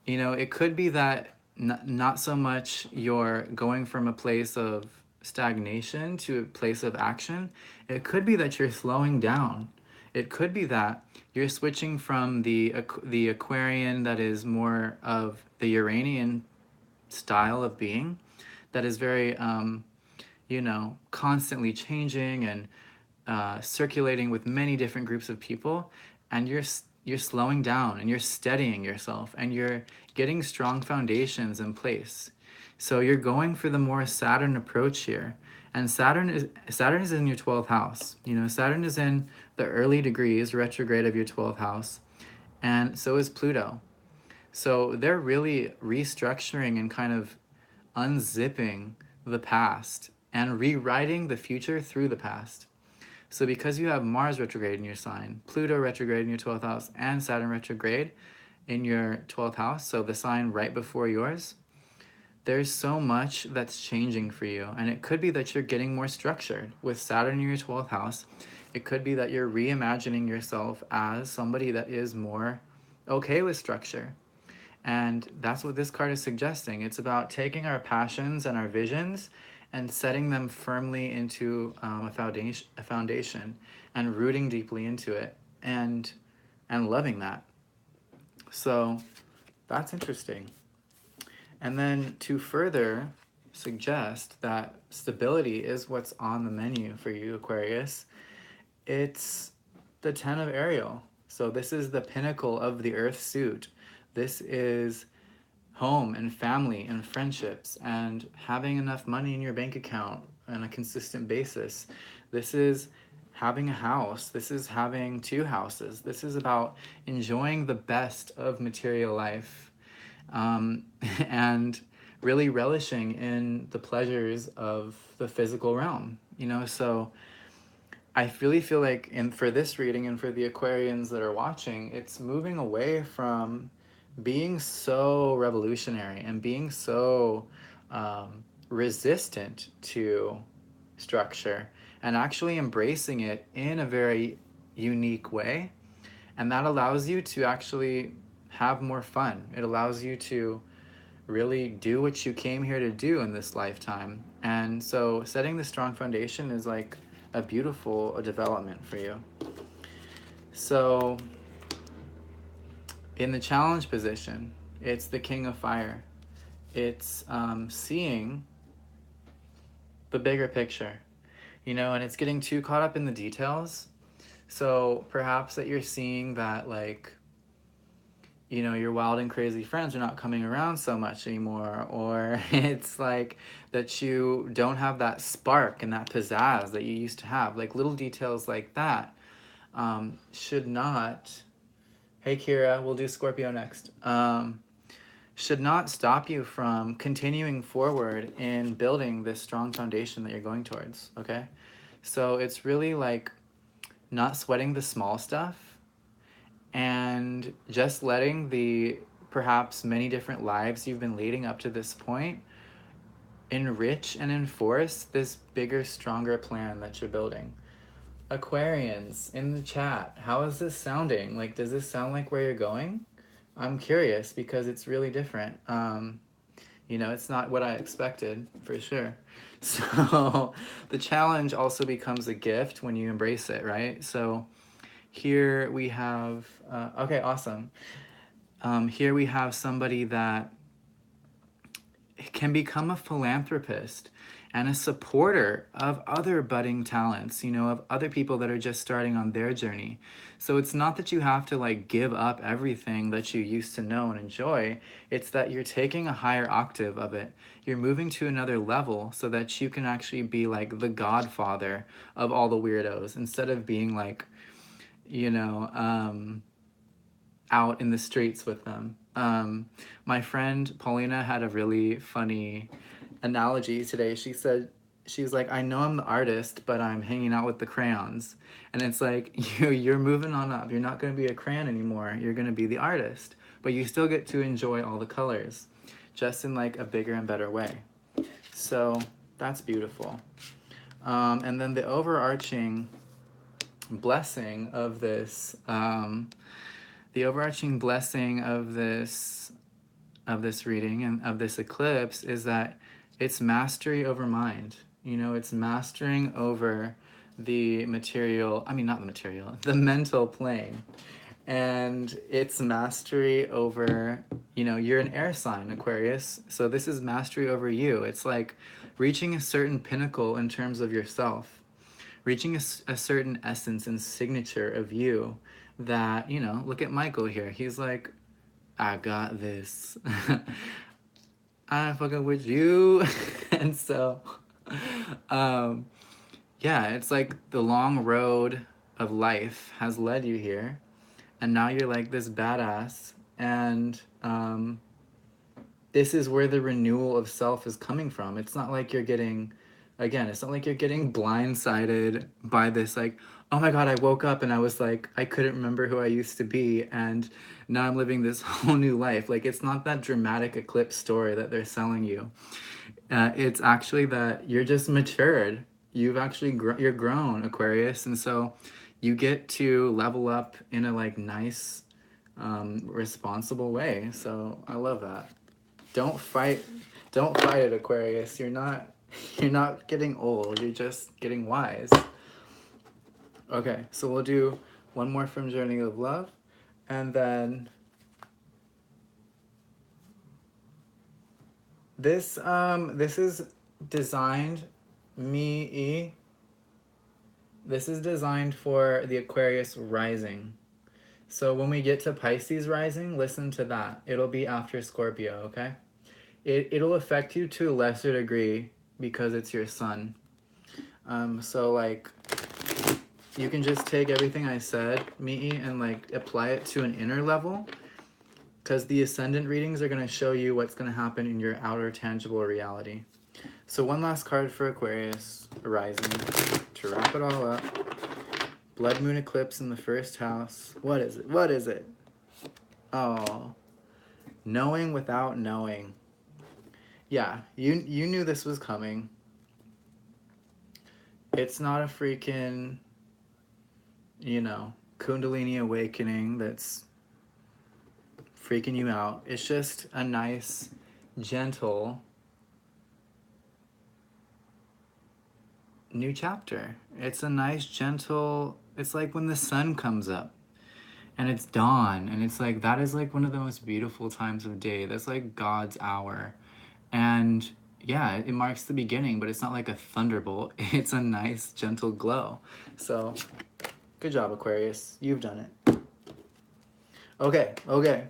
You know, it could be that not so much you're going from a place of stagnation to a place of action. It could be that you're slowing down. It could be that you're switching from the Aquarian that is more of the Uranian style of being, that is very constantly changing and circulating with many different groups of people, and you're slowing down and you're steadying yourself and you're getting strong foundations in place. So you're going for the more Saturn approach here. And Saturn is in your 12th house. You know, Saturn is in the early degrees retrograde of your 12th house. And so is Pluto. So they're really restructuring and kind of unzipping the past and rewriting the future through the past. So because you have Mars retrograde in your sign, Pluto retrograde in your 12th house, and Saturn retrograde in your 12th house, so the sign right before yours, there's so much that's changing for you. And it could be that you're getting more structured with Saturn in your 12th house. It could be that you're reimagining yourself as somebody that is more okay with structure. And that's what this card is suggesting. It's about taking our passions and our visions and setting them firmly into a foundation and rooting deeply into it and loving that. So that's interesting. And then to further suggest that stability is what's on the menu for you, Aquarius, it's the 10 of Ariel. So this is the pinnacle of the Earth suit. This is home and family and friendships and having enough money in your bank account on a consistent basis. This is having a house. This is having two houses. This is about enjoying the best of material life, and really relishing in the pleasures of the physical realm. You know, so I really feel like for this reading and for the Aquarians that are watching, it's moving away from being so revolutionary and being so resistant to structure and actually embracing it in a very unique way. And that allows you to actually have more fun. It allows you to really do what you came here to do in this lifetime. And so setting the strong foundation is like a beautiful development for you. So in the challenge position, it's the King of Fire. It's seeing the bigger picture, you know, and it's getting too caught up in the details. So perhaps that you're seeing that, like, you know, your wild and crazy friends are not coming around so much anymore, or it's like that you don't have that spark and that pizzazz that you used to have. Like little details like that should not. Hey Kira, we'll do Scorpio next. Should not stop you from continuing forward in building this strong foundation that you're going towards. Okay, so it's really like not sweating the small stuff and just letting the perhaps many different lives you've been leading up to this point enrich and enforce this bigger, stronger plan that you're building. Aquarians in the chat, how is this sounding? Like, does this sound like where you're going? I'm curious because it's really different. You know, it's not what I expected for sure. So the challenge also becomes a gift when you embrace it, right? So here we have, okay, awesome. Here we have somebody that can become a philanthropist and a supporter of other budding talents, you know, of other people that are just starting on their journey. So it's not that you have to like give up everything that you used to know and enjoy. It's that you're taking a higher octave of it. You're moving to another level so that you can actually be like the godfather of all the weirdos instead of being like, you know, out in the streets with them. My friend Paulina had a really funny analogy today. She said, she's like, I know I'm the artist, but I'm hanging out with the crayons. And it's like, you're moving on up. You're not going to be a crayon anymore. You're going to be the artist. But you still get to enjoy all the colors, just in like a bigger and better way. So that's beautiful. And then the overarching blessing of this, the overarching blessing of this reading and of this eclipse is that it's mastery over mind. You know, it's mastering over the material, I mean, not the material, the mental plane. And it's mastery over, you know, you're an air sign, Aquarius. So this is mastery over you. It's like reaching a certain pinnacle in terms of yourself, reaching a certain essence and signature of you that, you know, look at Michael here. He's like, I got this. I'm fucking with you. And so, yeah, it's like the long road of life has led you here. And now you're like this badass. And this is where the renewal of self is coming from. It's not like you're getting, again, it's not like you're getting blindsided by this, like, oh my God, I woke up and I was like, I couldn't remember who I used to be. And now I'm living this whole new life. Like, it's not that dramatic eclipse story that they're selling you. It's actually that you're just matured. You've actually, you're grown, Aquarius. And so you get to level up in a like nice, responsible way. So I love that. Don't fight it, Aquarius. You're not getting old, you're just getting wise. Okay, so we'll do one more from Journey of Love, and then this is designed this is designed for the Aquarius rising. So when we get to Pisces rising, listen to that. It'll be after Scorpio, okay? It'll affect you to a lesser degree because it's your sun. So like, you can just take everything I said, Mi'i, and like apply it to an inner level, because the ascendant readings are going to show you what's going to happen in your outer tangible reality. So one last card for Aquarius rising to wrap it all up. Blood moon eclipse in the first house. What is it? What is it? Oh, knowing without knowing. Yeah, you knew this was coming. It's not a freaking, you know, Kundalini awakening that's freaking you out. It's just a nice, gentle new chapter. It's a nice, gentle, it's like when the sun comes up and it's dawn, and it's like, that is like one of the most beautiful times of day. That's like God's hour. And yeah, it marks the beginning, but it's not like a thunderbolt. It's a nice, gentle glow. So, good job, Aquarius. You've done it. Okay, okay.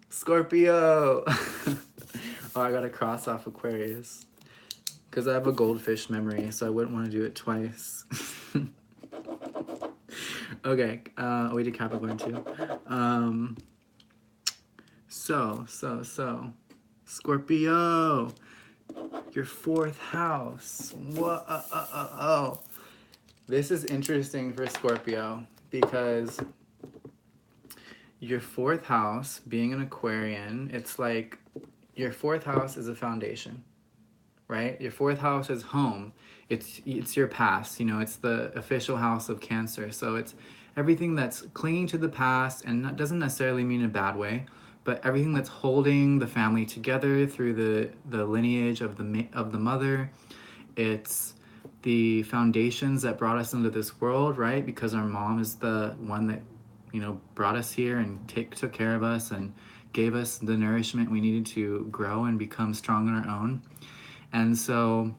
Scorpio. Oh, I gotta cross off Aquarius. Because I have a goldfish memory, so I wouldn't want to do it twice. Okay, we did Capricorn too. So, Scorpio, your fourth house. Whoa. This is interesting for Scorpio because your fourth house, being an Aquarian, it's like your fourth house is a foundation, right? Your fourth house is home. It's your past, you know, it's the official house of Cancer. So it's everything that's clinging to the past, and that doesn't necessarily mean in a bad way, but everything that's holding the family together through the lineage of the mother. It's the foundations that brought us into this world, right? Because our mom is the one that, you know, brought us here and took care of us and gave us the nourishment we needed to grow and become strong on our own. And so,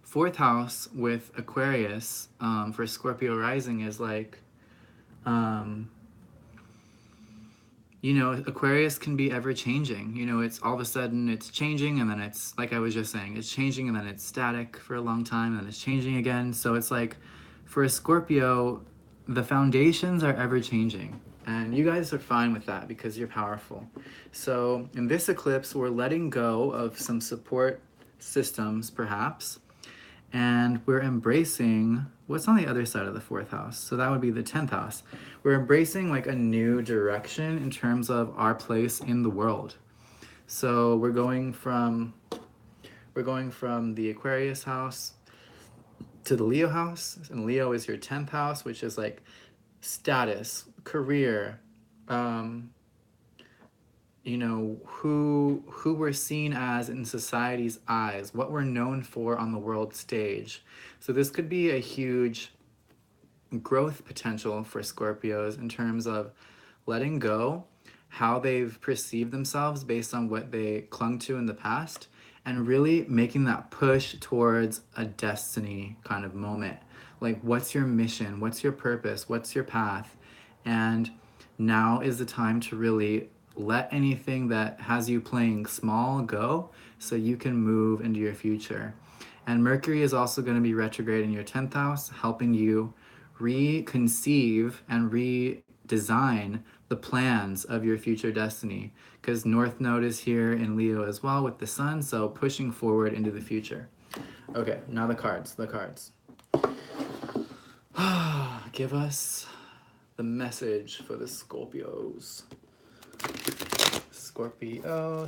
fourth house with Aquarius for Scorpio rising is like, you know, Aquarius can be ever changing. You know, it's all of a sudden it's changing, and then it's like I was just saying, it's changing, and then it's static for a long time, and then it's changing again. So it's like for a Scorpio, the foundations are ever changing. And you guys are fine with that because you're powerful. So in this eclipse, we're letting go of some support systems, perhaps, and we're embracing what's on the other side of the fourth house. So that would be the 10th house. We're embracing like a new direction in terms of our place in the world. So we're going from the Aquarius house to the Leo house, and Leo is your 10th house, which is like status, career, you know, who we're seen as in society's eyes, what we're known for on the world stage. So this could be a huge growth potential for Scorpios in terms of letting go how they've perceived themselves based on what they clung to in the past, and really making that push towards a destiny kind of moment. Like, what's your mission? What's your purpose? What's your path? And now is the time to really let anything that has you playing small go so you can move into your future. And Mercury is also going to be retrograde in your 10th house, helping you reconceive and redesign the plans of your future destiny. Because North Node is here in Leo as well with the sun, so pushing forward into the future. Okay, now the cards. Give us the message for the Scorpios. Scorpio.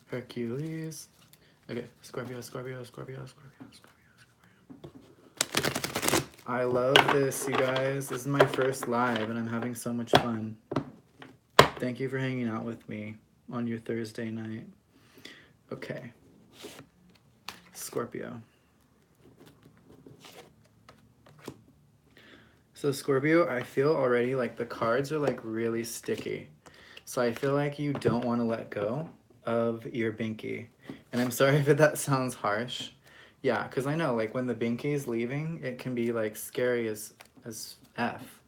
Hercules. Okay, Scorpio. I love this, you guys. This is my first live, and I'm having so much fun. Thank you for hanging out with me on your Thursday night. Okay. Scorpio. So Scorpio, I feel already like the cards are like really sticky. So I feel like you don't want to let go of your binky. And I'm sorry if that sounds harsh. Yeah, because I know like when the binky is leaving, it can be like scary as F.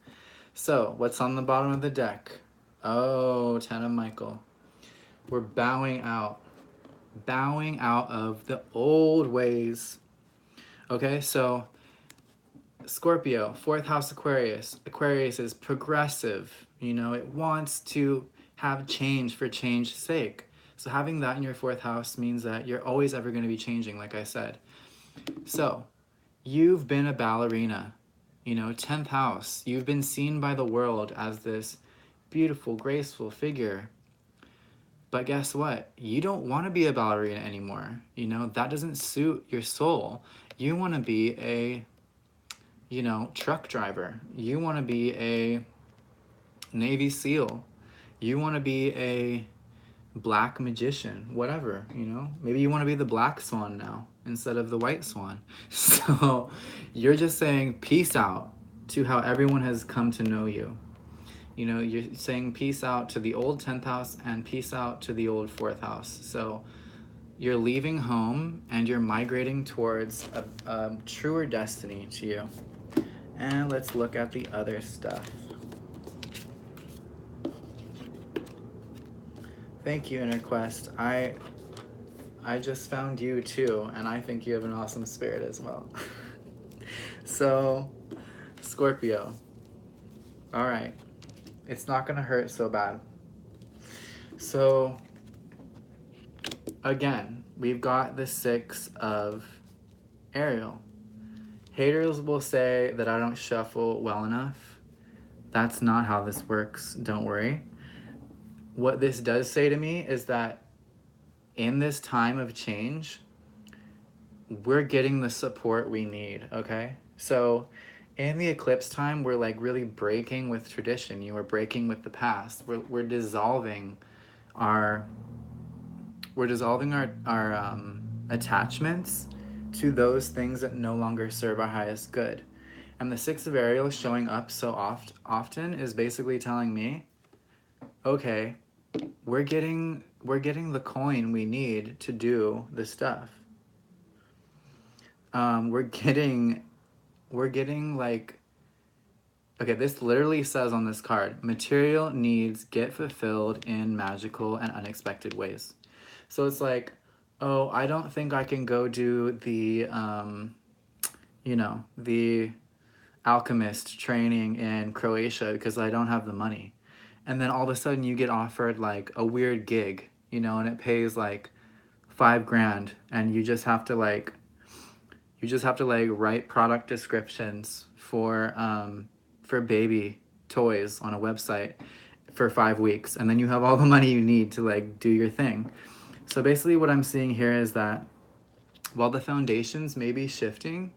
So what's on the bottom of the deck? Oh, Ten of Michael. We're bowing out of the old ways. Okay, so Scorpio, fourth house Aquarius. Aquarius is progressive. You know, it wants to have change for change's sake. So having that in your fourth house means that you're always ever going to be changing, like I said. So you've been a ballerina, you know, 10th house. You've been seen by the world as this beautiful, graceful figure. But guess what? You don't want to be a ballerina anymore. You know, that doesn't suit your soul. You want to be a, you know, truck driver. You want to be a Navy SEAL. You want to be a black magician, whatever, you know. Maybe you want to be the black swan now instead of the white swan. So you're just saying peace out to how everyone has come to know you. You know, you're saying peace out to the old 10th house and peace out to the old 4th house. So you're leaving home and you're migrating towards a truer destiny to you. And let's look at the other stuff. Thank you, Inner Quest. I just found you too, and I think you have an awesome spirit as well. So, Scorpio. All right. It's not going to hurt so bad. So, again, we've got the 6 of Ariel. Haters will say that I don't shuffle well enough. That's not how this works. Don't worry. What this does say to me is that in this time of change, we're getting the support we need, okay? So in the eclipse time, we're like really breaking with tradition. You are breaking with the past. We're dissolving our attachments to those things that no longer serve our highest good. And the 6 of Ariel showing up so often is basically telling me, okay, we're getting the coin we need to do the stuff. We're getting like, okay, this literally says on this card, material needs get fulfilled in magical and unexpected ways. So it's like, oh, I don't think I can go do the the alchemist training in Croatia because I don't have the money. And then all of a sudden you get offered like a weird gig, and it pays like $5,000, and you just have to like write product descriptions for baby toys on a website for 5 weeks, and then you have all the money you need to like do your thing. So basically what I'm seeing here is that while the foundations may be shifting,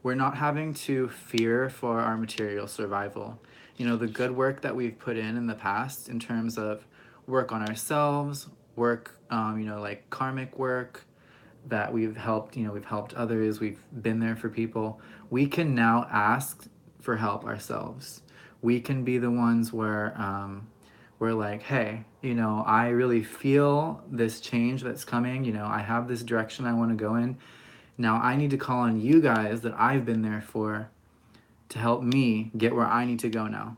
we're not having to fear for our material survival. The good work that we've put in the past in terms of work on ourselves, work, like karmic work, that we've helped others, we've been there for people. We can now ask for help ourselves. We can be the ones where we're like, hey, I really feel this change that's coming. I have this direction I want to go in. Now I need to call on you guys that I've been there for to help me get where I need to go now.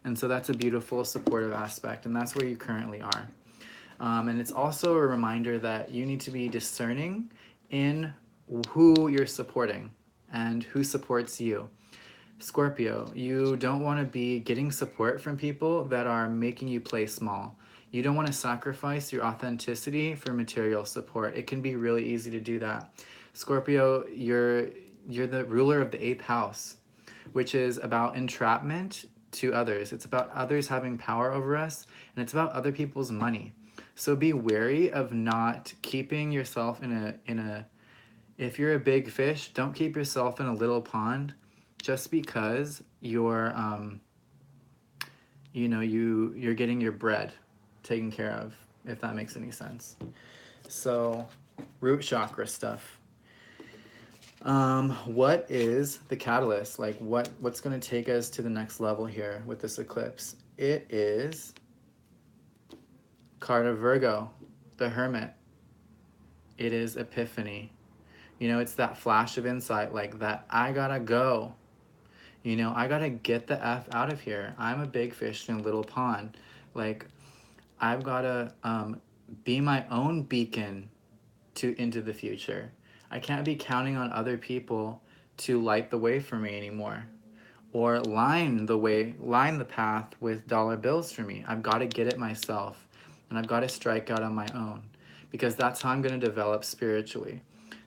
And so that's a beautiful supportive aspect, and that's where you currently are. And it's also a reminder that you need to be discerning in who you're supporting and who supports you. Scorpio, you don't want to be getting support from people that are making you play small. You don't want to sacrifice your authenticity for material support. It can be really easy to do that. Scorpio, you're the ruler of the 8th house, which is about entrapment to others. It's about others having power over us, and it's about other people's money. So be wary of not keeping yourself in a if you're a big fish, don't keep yourself in a little pond just because you're you're getting your bread taken care of, if that makes any sense. So root chakra stuff. What is the catalyst? Like what's going to take us to the next level here with this eclipse? It is card of Virgo, the Hermit. It is Epiphany. It's that flash of insight, like that I gotta go. I gotta get the F out of here. I'm a big fish in a little pond. Like, I've gotta be my own beacon into the future. I can't be counting on other people to light the way for me anymore, or line the path with dollar bills for me. I've got to get it myself, and I've got to strike out on my own, because that's how I'm going to develop spiritually.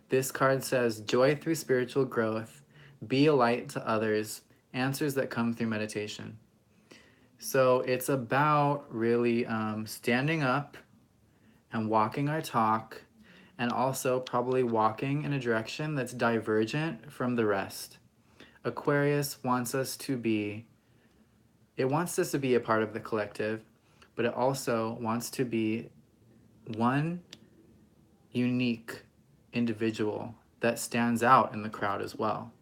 This card says joy through spiritual growth, be a light to others, answers that come through meditation. So it's about really standing up and walking our talk, and also probably walking in a direction that's divergent from the rest. Aquarius wants us to be a part of the collective, but it also wants to be one unique individual that stands out in the crowd as well.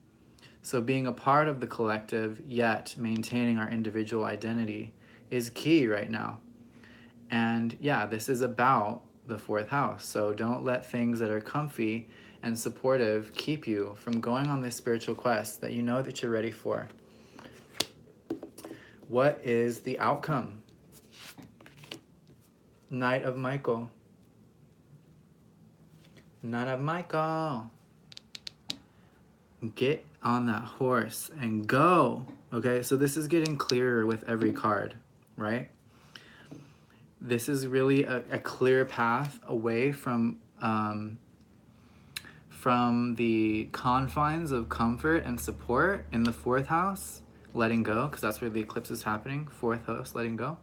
So being a part of the collective, yet maintaining our individual identity, is key right now. And yeah, this is about the fourth house. So don't let things that are comfy and supportive keep you from going on this spiritual quest that you know that you're ready for. What is the outcome? Knight of Michael. Knight of Michael. Get on that horse and go. Okay, so this is getting clearer with every card, right? This is really a clear path away from the confines of comfort and support in the fourth house, letting go, because that's where the eclipse is happening, fourth house, letting go,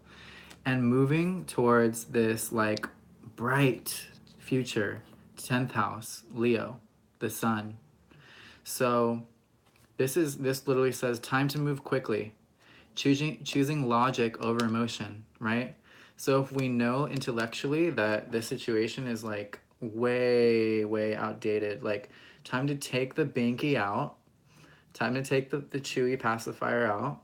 and moving towards this like bright future, 10th house, Leo, the sun. So this literally says time to move quickly, choosing logic over emotion, right? So if we know intellectually that this situation is like way outdated, like time to take the binky out, time to take the chewy pacifier out,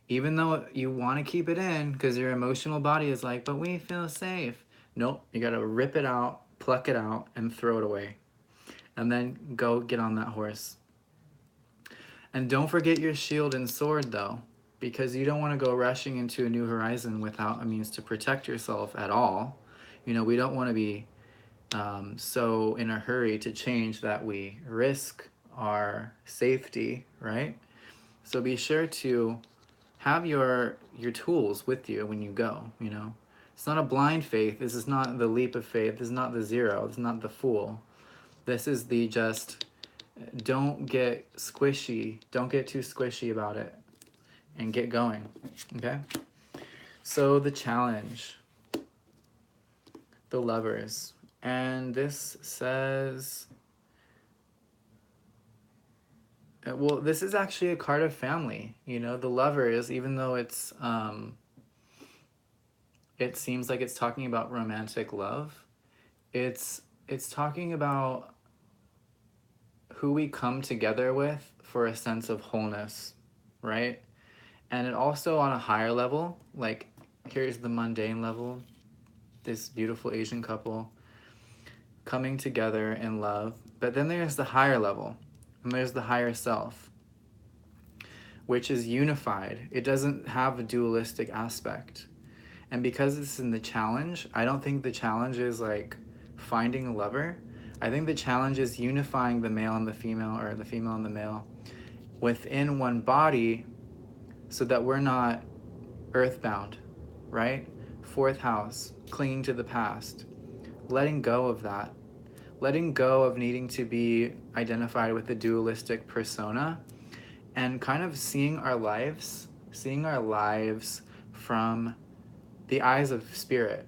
even though you want to keep it in because your emotional body is like, but we feel safe. Nope, you got to rip it out, pluck it out, and throw it away. And then go get on that horse. And don't forget your shield and sword, though, because you don't want to go rushing into a new horizon without a means to protect yourself at all. You know, we don't want to be so in a hurry to change that we risk our safety, right? So be sure to have your tools with you when you go, you know. It's not a blind faith. This is not the leap of faith. This is not the zero. This is not the fool. This is the just don't get squishy. Don't get too squishy about it and get going, okay? So the challenge, the lovers. And this says, well, this is actually a card of family. You know, the lovers, even though it's, it seems like it's talking about romantic love, it's talking about who we come together with for a sense of wholeness, right? And it also on a higher level, like here's the mundane level, this beautiful Asian couple coming together in love. But then there's the higher level, and there's the higher self, which is unified. It doesn't have a dualistic aspect. And because it's in the challenge, I don't think the challenge is like finding a lover. I think the challenge is unifying the male and the female, or the female and the male, within one body so that we're not earthbound, right? Fourth house, clinging to the past, letting go of that, letting go of needing to be identified with the dualistic persona, and kind of seeing our lives from the eyes of spirit,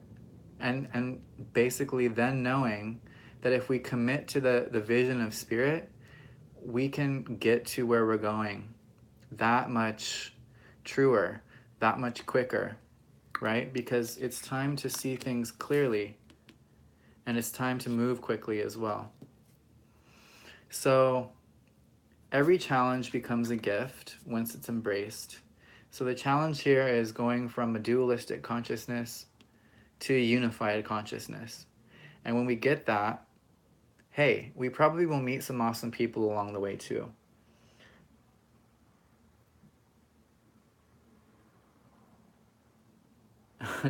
and basically then knowing that if we commit to the vision of spirit, we can get to where we're going that much truer, that much quicker, right? Because it's time to see things clearly, and it's time to move quickly as well. So every challenge becomes a gift once it's embraced. So the challenge here is going from a dualistic consciousness to a unified consciousness. And when we get that, hey, we probably will meet some awesome people along the way too.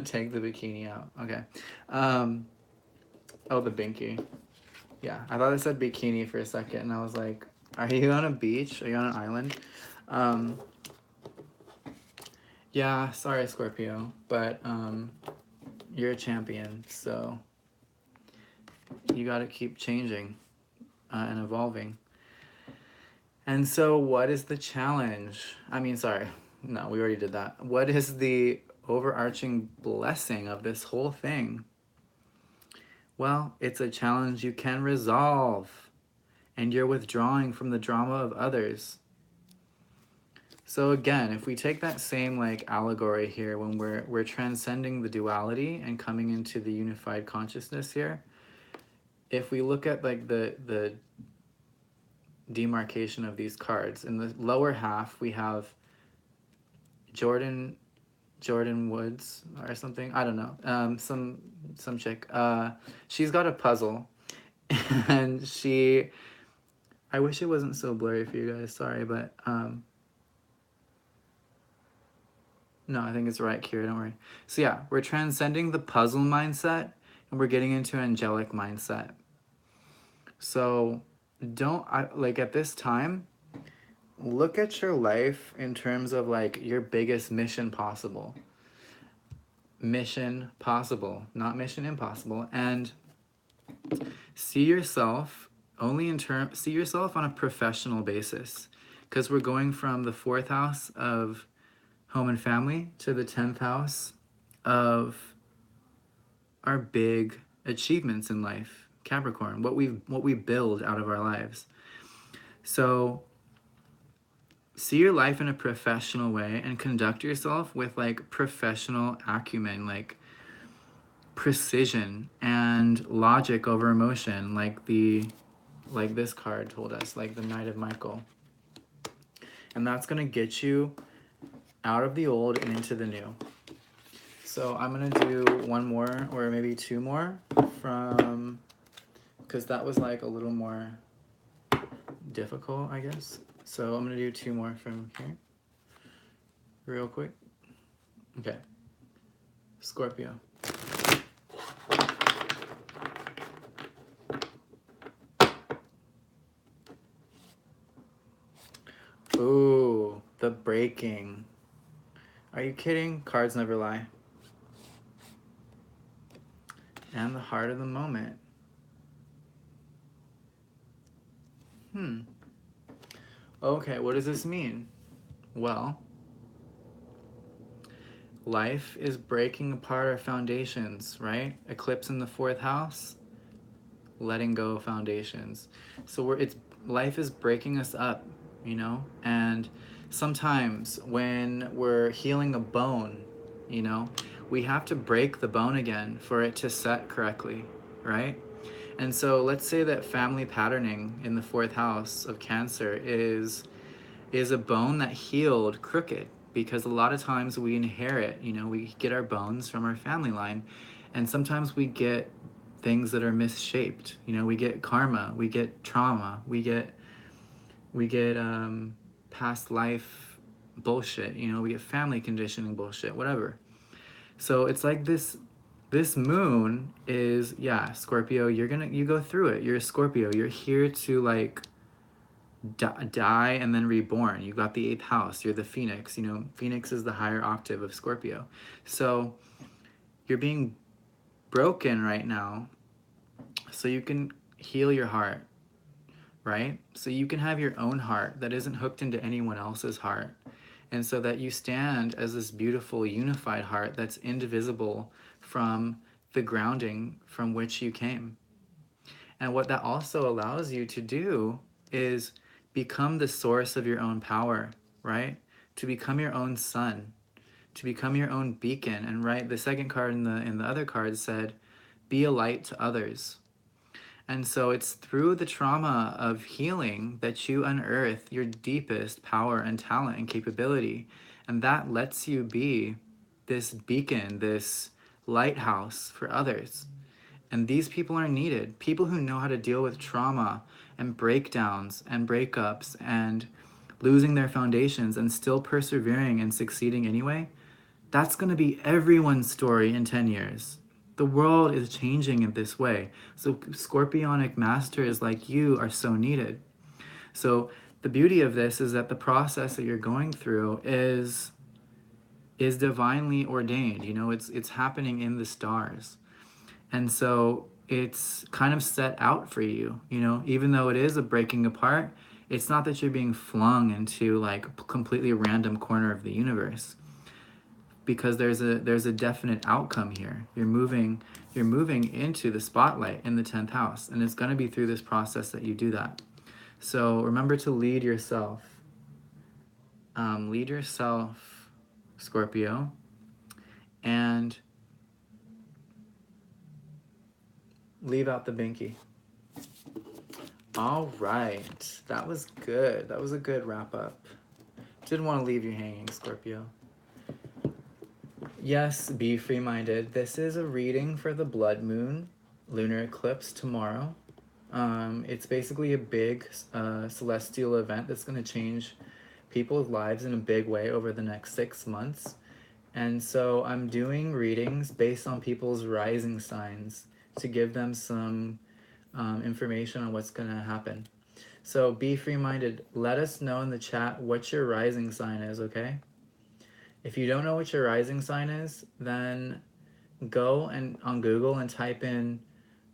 Take the bikini out. Okay. Oh, the binky. Yeah, I thought it said bikini for a second, and I was like, are you on a beach? Are you on an island? Yeah, sorry, Scorpio, but you're a champion, so you got to keep changing and evolving. And so what is the challenge? I mean, sorry, no, we already did that. What is the overarching blessing of this whole thing? Well, it's a challenge you can resolve, and you're withdrawing from the drama of others. So again, if we take that same like allegory here, when we're transcending the duality and coming into the unified consciousness here, if we look at like the demarcation of these cards, in the lower half we have Jordan Jordan Woods or something. I don't know. Some chick. She's got a puzzle, and she. I wish it wasn't so blurry for you guys. Sorry, but no, I think it's right, Kira. Don't worry. So yeah, we're transcending the puzzle mindset, and we're getting into angelic mindset. So don't like at this time. Look at your life in terms of like your biggest mission possible. Mission possible, not mission impossible. And see yourself see yourself on a professional basis. Because we're going from the 4th house of home and family to the 10th house of our big achievements in life. Capricorn, what we build out of our lives. So see your life in a professional way and conduct yourself with like professional acumen, like precision and logic over emotion, like this card told us, like the Knight of Michael. And that's gonna get you out of the old and into the new. So I'm gonna do one more or maybe two more from, because that was like a little more difficult, I guess. So I'm gonna do two more from here real quick. Okay. Scorpio. Ooh, the breaking. Are you kidding? Cards never lie. And the heart of the moment. Okay, what does this mean? Well, life is breaking apart our foundations, right? Eclipse in the 4th house, letting go of foundations. So life is breaking us up, you know? And sometimes when we're healing a bone, you know, we have to break the bone again for it to set correctly, right? And so let's say that family patterning in the 4th house of Cancer is a bone that healed crooked, because a lot of times we inherit, you know, we get our bones from our family line, and sometimes we get things that are misshaped. You know, we get karma, we get trauma, we get past life bullshit, you know, we get family conditioning bullshit, whatever. So it's like this moon is, yeah, Scorpio, you go through it. You're a Scorpio. You're here to like die and then reborn. You got the 8th house. You're the Phoenix. You know, Phoenix is the higher octave of Scorpio. So you're being broken right now so you can heal your heart, right? So you can have your own heart that isn't hooked into anyone else's heart. And so that you stand as this beautiful unified heart that's indivisible from the grounding from which you came. And what that also allows you to do is become the source of your own power, right? To become your own sun, to become your own beacon. And right, the second card in the other card said, be a light to others. And so it's through the trauma of healing that you unearth your deepest power and talent and capability. And that lets you be this beacon, this lighthouse for others. And these people are needed. People who know how to deal with trauma and breakdowns and breakups and losing their foundations and still persevering and succeeding anyway. That's going to be everyone's story in 10 years. The world is changing in this way. So scorpionic masters like you are so needed. So the beauty of this is that the process that you're going through is divinely ordained. You know, it's happening in the stars. And so it's kind of set out for you, you know, even though it is a breaking apart, it's not that you're being flung into like a completely random corner of the universe, because there's a definite outcome here. You're moving into the spotlight in the 10th house, and it's going to be through this process that you do that. So remember to lead yourself. Lead yourself, Scorpio, and leave out the binky. All right, that was good. That was a good wrap up. Didn't want to leave you hanging, Scorpio. Yes, be free-minded. This is a reading for the blood moon lunar eclipse tomorrow. It's basically a big celestial event that's going to change people's lives in a big way over the next 6 months. And so I'm doing readings based on people's rising signs to give them some information on what's going to happen. So be free-minded. Let us know in the chat what your rising sign is, okay? If you don't know what your rising sign is, then go and on Google and type in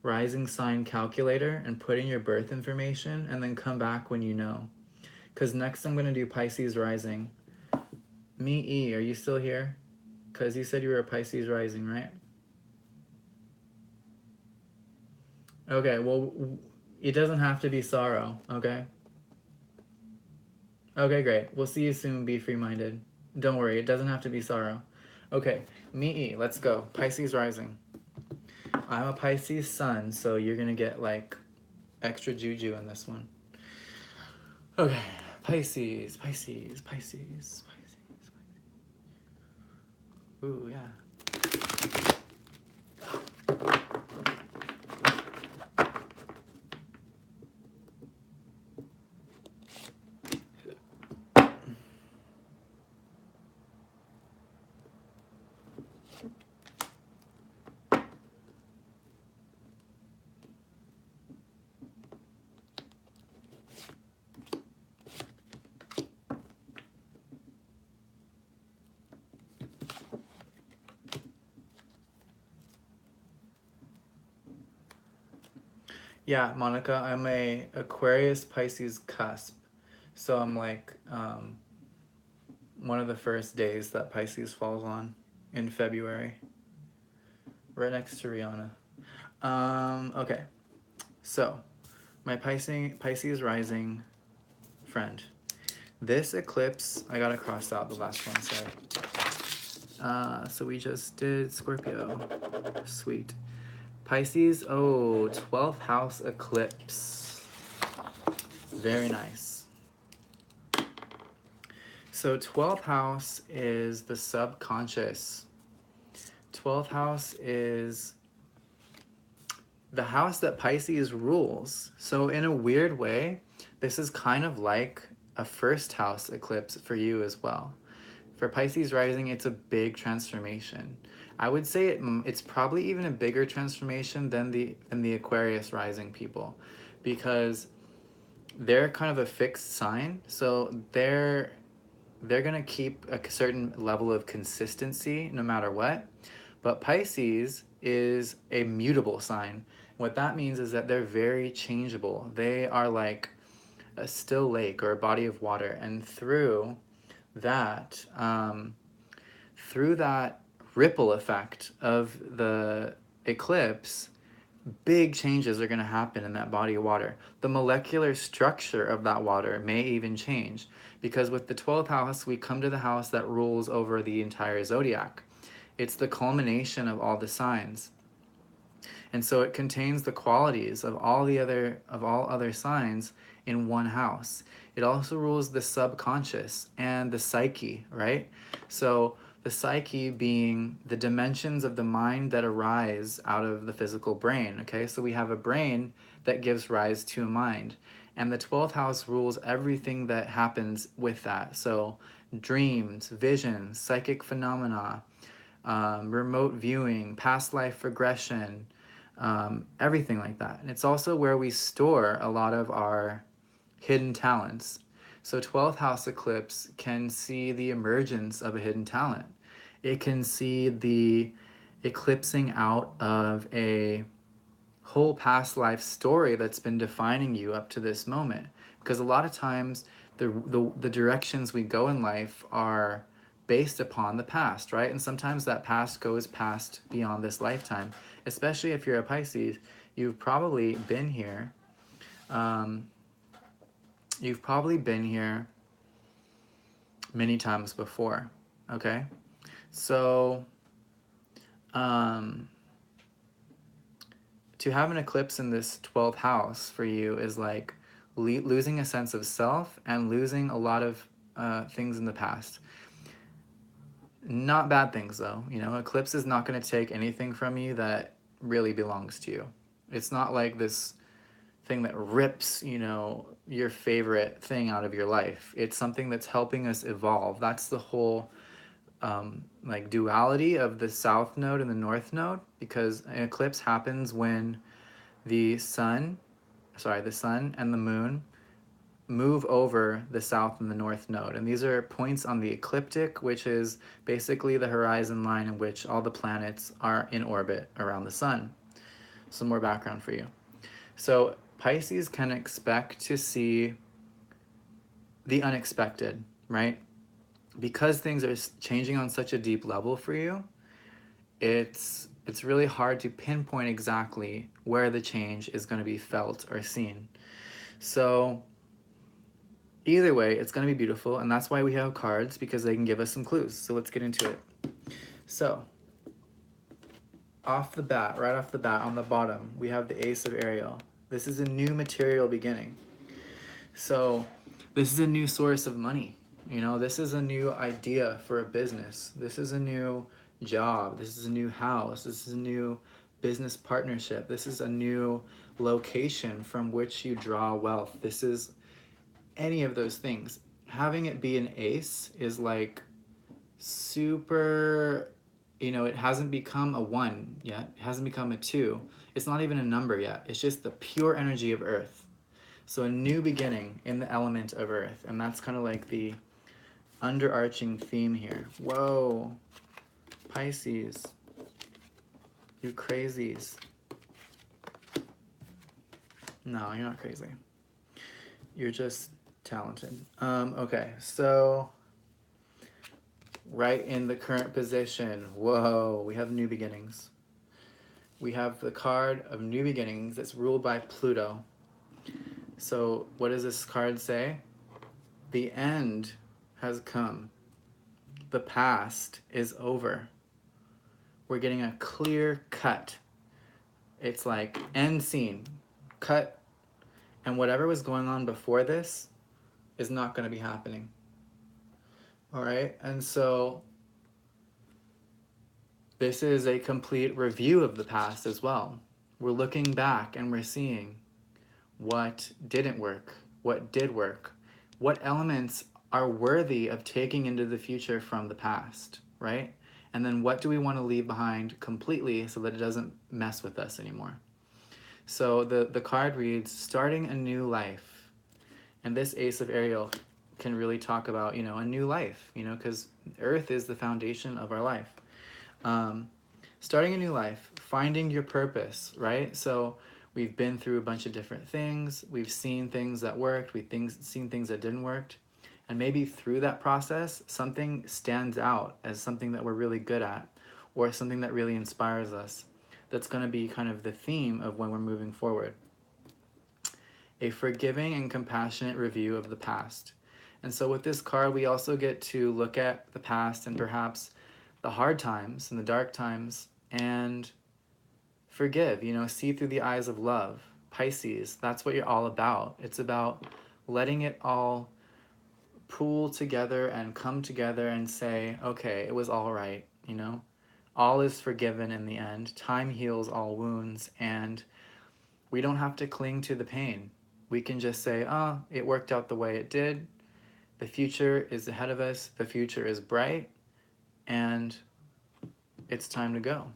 rising sign calculator and put in your birth information and then come back when you know. Because next I'm going to do Pisces rising. Me, E, are you still here? Because you said you were a Pisces rising, right? Okay, well, it doesn't have to be sorrow, okay? Okay, great. We'll see you soon, be free-minded. Don't worry, it doesn't have to be sorrow. Okay, me, E, let's go. Pisces rising. I'm a Pisces sun, so you're gonna get like extra juju in this one. Okay, Pisces, Pisces, Pisces, Pisces, Pisces. Ooh, yeah. Yeah, Monica, I'm a Aquarius Pisces cusp. So I'm like one of the first days that Pisces falls on in February. Right next to Rihanna. Okay. So, my Pisces rising friend. This eclipse, I gotta cross out the last one, sorry. So we just did Scorpio. Sweet. Pisces, oh, 12th house eclipse. Very nice. So 12th house is the subconscious. 12th house is the house that Pisces rules. So in a weird way, this is kind of like a first house eclipse for you as well. For Pisces rising, it's a big transformation. I would say it's probably even a bigger transformation than the Aquarius rising people, because they're kind of a fixed sign. So they're gonna keep a certain level of consistency no matter what. But Pisces is a mutable sign. What that means is that they're very changeable. They are like a still lake or a body of water, and that through that ripple effect of the eclipse, big changes are going to happen in that body of water. The molecular structure of that water may even change, because with the 12th house, we come to the house that rules over the entire zodiac. It's the culmination of all the signs. And so it contains the qualities of all other signs in one house. It also rules the subconscious and the psyche, right? So the psyche being the dimensions of the mind that arise out of the physical brain, okay? So we have a brain that gives rise to a mind. And the 12th house rules everything that happens with that. So dreams, visions, psychic phenomena, remote viewing, past life regression, everything like that. And it's also where we store a lot of our hidden talents. So 12th house eclipse can see the emergence of a hidden talent. It can see the eclipsing out of a whole past life story that's been defining you up to this moment. Because a lot of times the directions we go in life are based upon the past, right? And sometimes that past goes past beyond this lifetime. Especially if you're a Pisces, you've probably been here. You've probably been here many times before, okay? So, to have an eclipse in this 12th house for you is like losing a sense of self and losing a lot of things in the past. Not bad things though. You know, eclipse is not going to take anything from you that really belongs to you. It's not like this thing that rips, you know, your favorite thing out of your life. It's something that's helping us evolve. That's the whole like duality of the south node and the north node, because an eclipse happens when the sun, the sun and the moon move over the south and the north node. And these are points on the ecliptic, which is basically the horizon line in which all the planets are in orbit around the sun. Some more background for you. So Pisces can expect to see the unexpected, right? Because things are changing on such a deep level for you, it's really hard to pinpoint exactly where the change is going to be felt or seen. So either way, it's going to be beautiful, and that's why we have cards, because they can give us some clues. So let's get into it. So off the bat, right off the bat, on the bottom, we have the Ace of Ariel. This is a new material beginning. So this is a new source of money. You know, this is a new idea for a business. This is a new job. This is a new house. This is a new business partnership. This is a new location from which you draw wealth. This is any of those things. Having it be an ace is like super, you know, it hasn't become a one yet. It hasn't become a two. It's not even a number yet. It's just the pure energy of earth. So a new beginning in the element of earth. And that's kind of like the underarching theme here. Whoa, Pisces, you crazies. No, you're not crazy. You're just talented. Okay, so right in the current position, whoa, we have new beginnings. We have the card of new beginnings that's ruled by Pluto. So what does this card say? The end has come. The past is over. We're getting a clear cut. It's like end scene, cut, and whatever was going on before this is not going to be happening. All right, and so this is a complete review of the past as well. We're looking back and we're seeing what didn't work, what did work, what elements are worthy of taking into the future from the past, right? And then what do we want to leave behind completely so that it doesn't mess with us anymore? So the card reads, starting a new life. And this Ace of Ariel can really talk about, you know, a new life, you know, because Earth is the foundation of our life. Starting a new life, finding your purpose, right? So we've been through a bunch of different things. We've seen things that worked. We've seen things that didn't work. And maybe through that process, something stands out as something that we're really good at, or something that really inspires us. That's going to be kind of the theme of when we're moving forward. A forgiving and compassionate review of the past. And so with this card, we also get to look at the past and perhaps the hard times and the dark times and forgive, you know, see through the eyes of love. Pisces, that's what you're all about. It's about letting it all pool together and come together and say, okay, it was all right, you know? All is forgiven in the end. Time heals all wounds, and we don't have to cling to the pain. We can just say, oh, it worked out the way it did. The future is ahead of us. The future is bright, and it's time to go.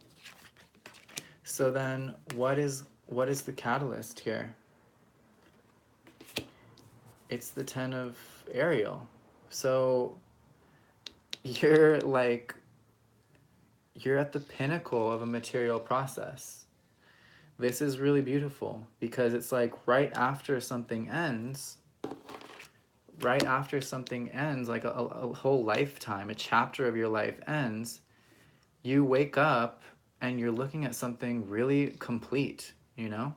So then what is the catalyst here? It's the 10 of Ariel. So you're at the pinnacle of a material process. This is really beautiful because it's like right after something ends, like a whole lifetime, a chapter of your life ends, you wake up and you're looking at something really complete, you know?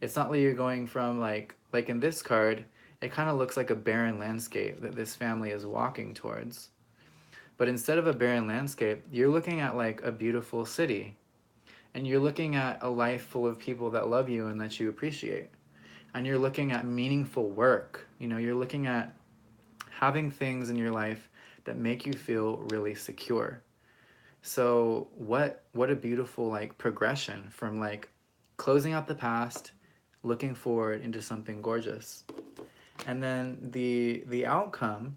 It's not like you're going from like in this card, it kind of looks like a barren landscape that this family is walking towards. But instead of a barren landscape, you're looking at like a beautiful city. And you're looking at a life full of people that love you and that you appreciate. And you're looking at meaningful work. You know, you're looking at having things in your life that make you feel really secure. So what a beautiful like progression from like closing out the past, looking forward into something gorgeous. And then the outcome.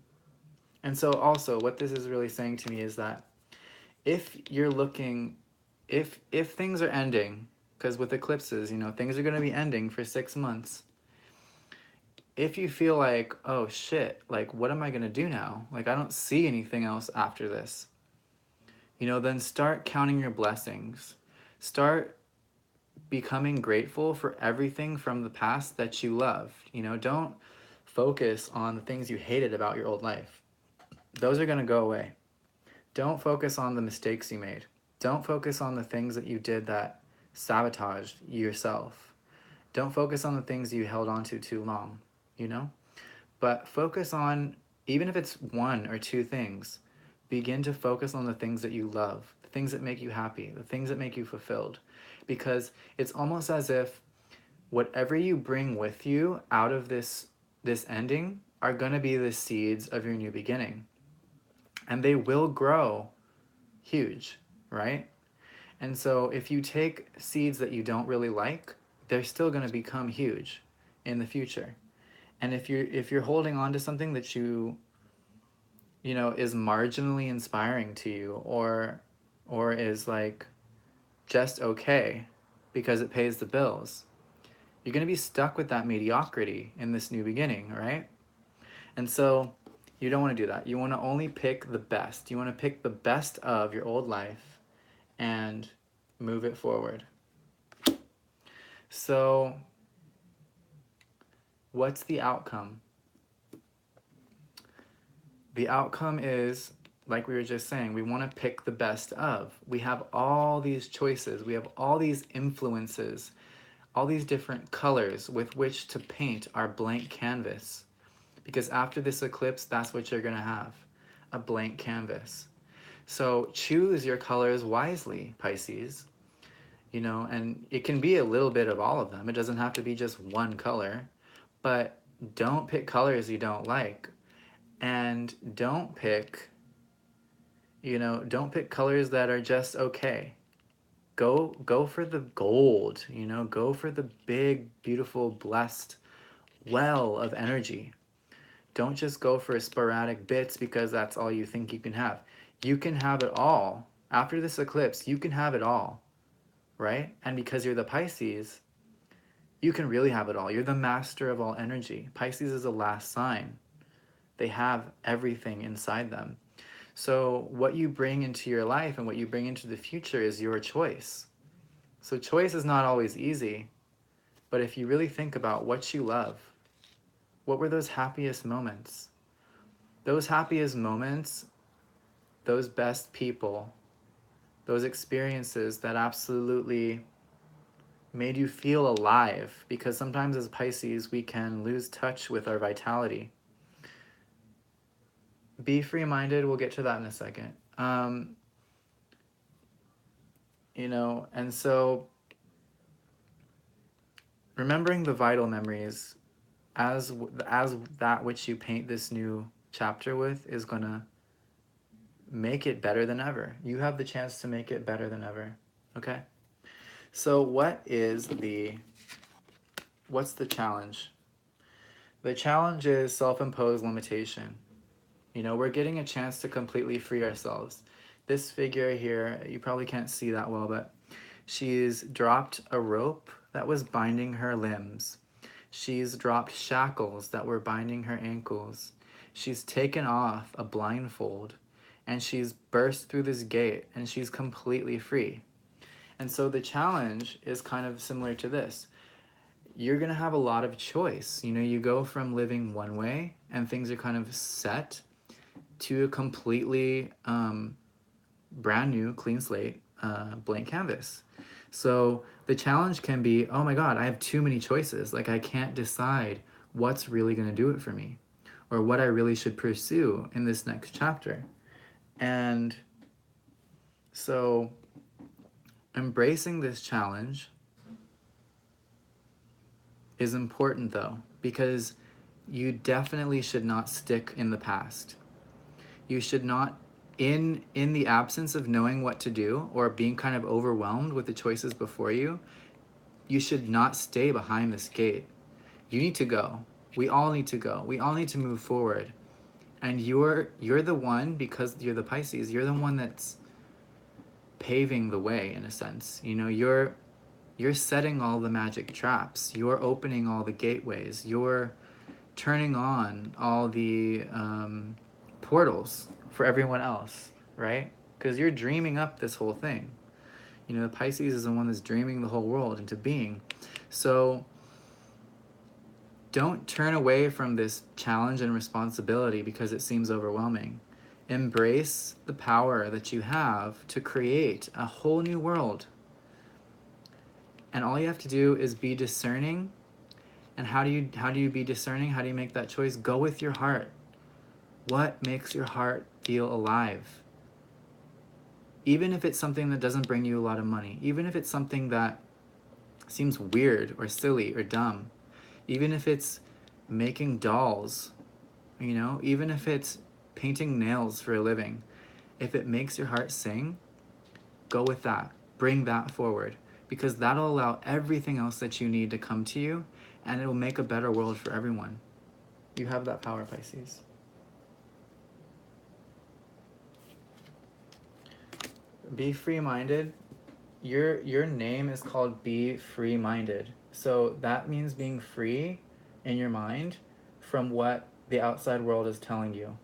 And so also what this is really saying to me is that if you're looking, if things are ending, because with eclipses, you know, things are going to be ending for 6 months. If you feel like, oh shit, like what am I going to do now? Like I don't see anything else after this. You know, then start counting your blessings. Start becoming grateful for everything from the past that you love. You know, don't focus on the things you hated about your old life. Those are going to go away. Don't focus on the mistakes you made. Don't focus on the things that you did that sabotaged yourself. Don't focus on the things you held on to too long, you know? But focus on, even if it's one or two things, begin to focus on the things that you love, the things that make you happy, the things that make you fulfilled. Because it's almost as if whatever you bring with you out of this ending are going to be the seeds of your new beginning. And they will grow huge, right? And so if you take seeds that you don't really like, they're still going to become huge in the future. And if you're holding on to something that you know is marginally inspiring to you, or is like just okay because it pays the bills, you're going to be stuck with that mediocrity in this new beginning, right? And so you don't want to do that. You want to only pick the best. You want to pick the best of your old life and move it forward. So what's the outcome? The outcome is, like we were just saying, we want to pick the best of. We have all these choices, we have all these influences, all these different colors with which to paint our blank canvas. Because after this eclipse, that's what you're going to have, a blank canvas. So choose your colors wisely, Pisces. You know, and it can be a little bit of all of them. It doesn't have to be just one color, but don't pick colors you don't like. And don't pick, you know, don't pick colors that are just okay. Go for the gold, you know, go for the big, beautiful, blessed well of energy. Don't just go for sporadic bits because that's all you think you can have. You can have it all. After this eclipse, you can have it all, right? And because you're the Pisces, you can really have it all. You're the master of all energy. Pisces is the last sign. They have everything inside them. So what you bring into your life and what you bring into the future is your choice. So choice is not always easy, but if you really think about what you love, what were those happiest moments? Those happiest moments, those best people, those experiences that absolutely made you feel alive, because sometimes as Pisces, we can lose touch with our vitality. Be free-minded, we'll get to that in a second. You know, and so remembering the vital memories as that which you paint this new chapter with is gonna make it better than ever. You have the chance to make it better than ever. Okay? So what's the challenge? The challenge is self-imposed limitation. You know, we're getting a chance to completely free ourselves. This figure here, you probably can't see that well, but she's dropped a rope that was binding her limbs. She's dropped shackles that were binding her ankles. She's taken off a blindfold, and she's burst through this gate, and she's completely free. And so the challenge is kind of similar to this. You're going to have a lot of choice. You know, you go from living one way, and things are kind of set, to a completely brand new, clean slate, blank canvas. So the challenge can be, oh my God, I have too many choices. Like I can't decide what's really going to do it for me or what I really should pursue in this next chapter. And so embracing this challenge is important though, because you definitely should not stick in the past. You should not, in the absence of knowing what to do or being kind of overwhelmed with the choices before you, you should not stay behind this gate. You need to go. We all need to go. We all need to move forward. And you're the one, because you're the Pisces, you're the one that's paving the way, in a sense. You know, you're setting all the magic traps. You're opening all the gateways. You're turning on all the portals for everyone else, right? Because you're dreaming up this whole thing. You know, the Pisces is the one that's dreaming the whole world into being. So don't turn away from this challenge and responsibility because it seems overwhelming. Embrace the power that you have to create a whole new world. And all you have to do is be discerning. And how do you be discerning? How do you make that choice? Go with your heart. What makes your heart feel alive? Even if it's something that doesn't bring you a lot of money, even if it's something that seems weird or silly or dumb, even if it's making dolls, you know, even if it's painting nails for a living, if it makes your heart sing, go with that. Bring that forward, because that'll allow everything else that you need to come to you, and it will make a better world for everyone. You have that power, Pisces. Be free-minded. Your name is called Be Free-Minded. So that means being free in your mind from what the outside world is telling you.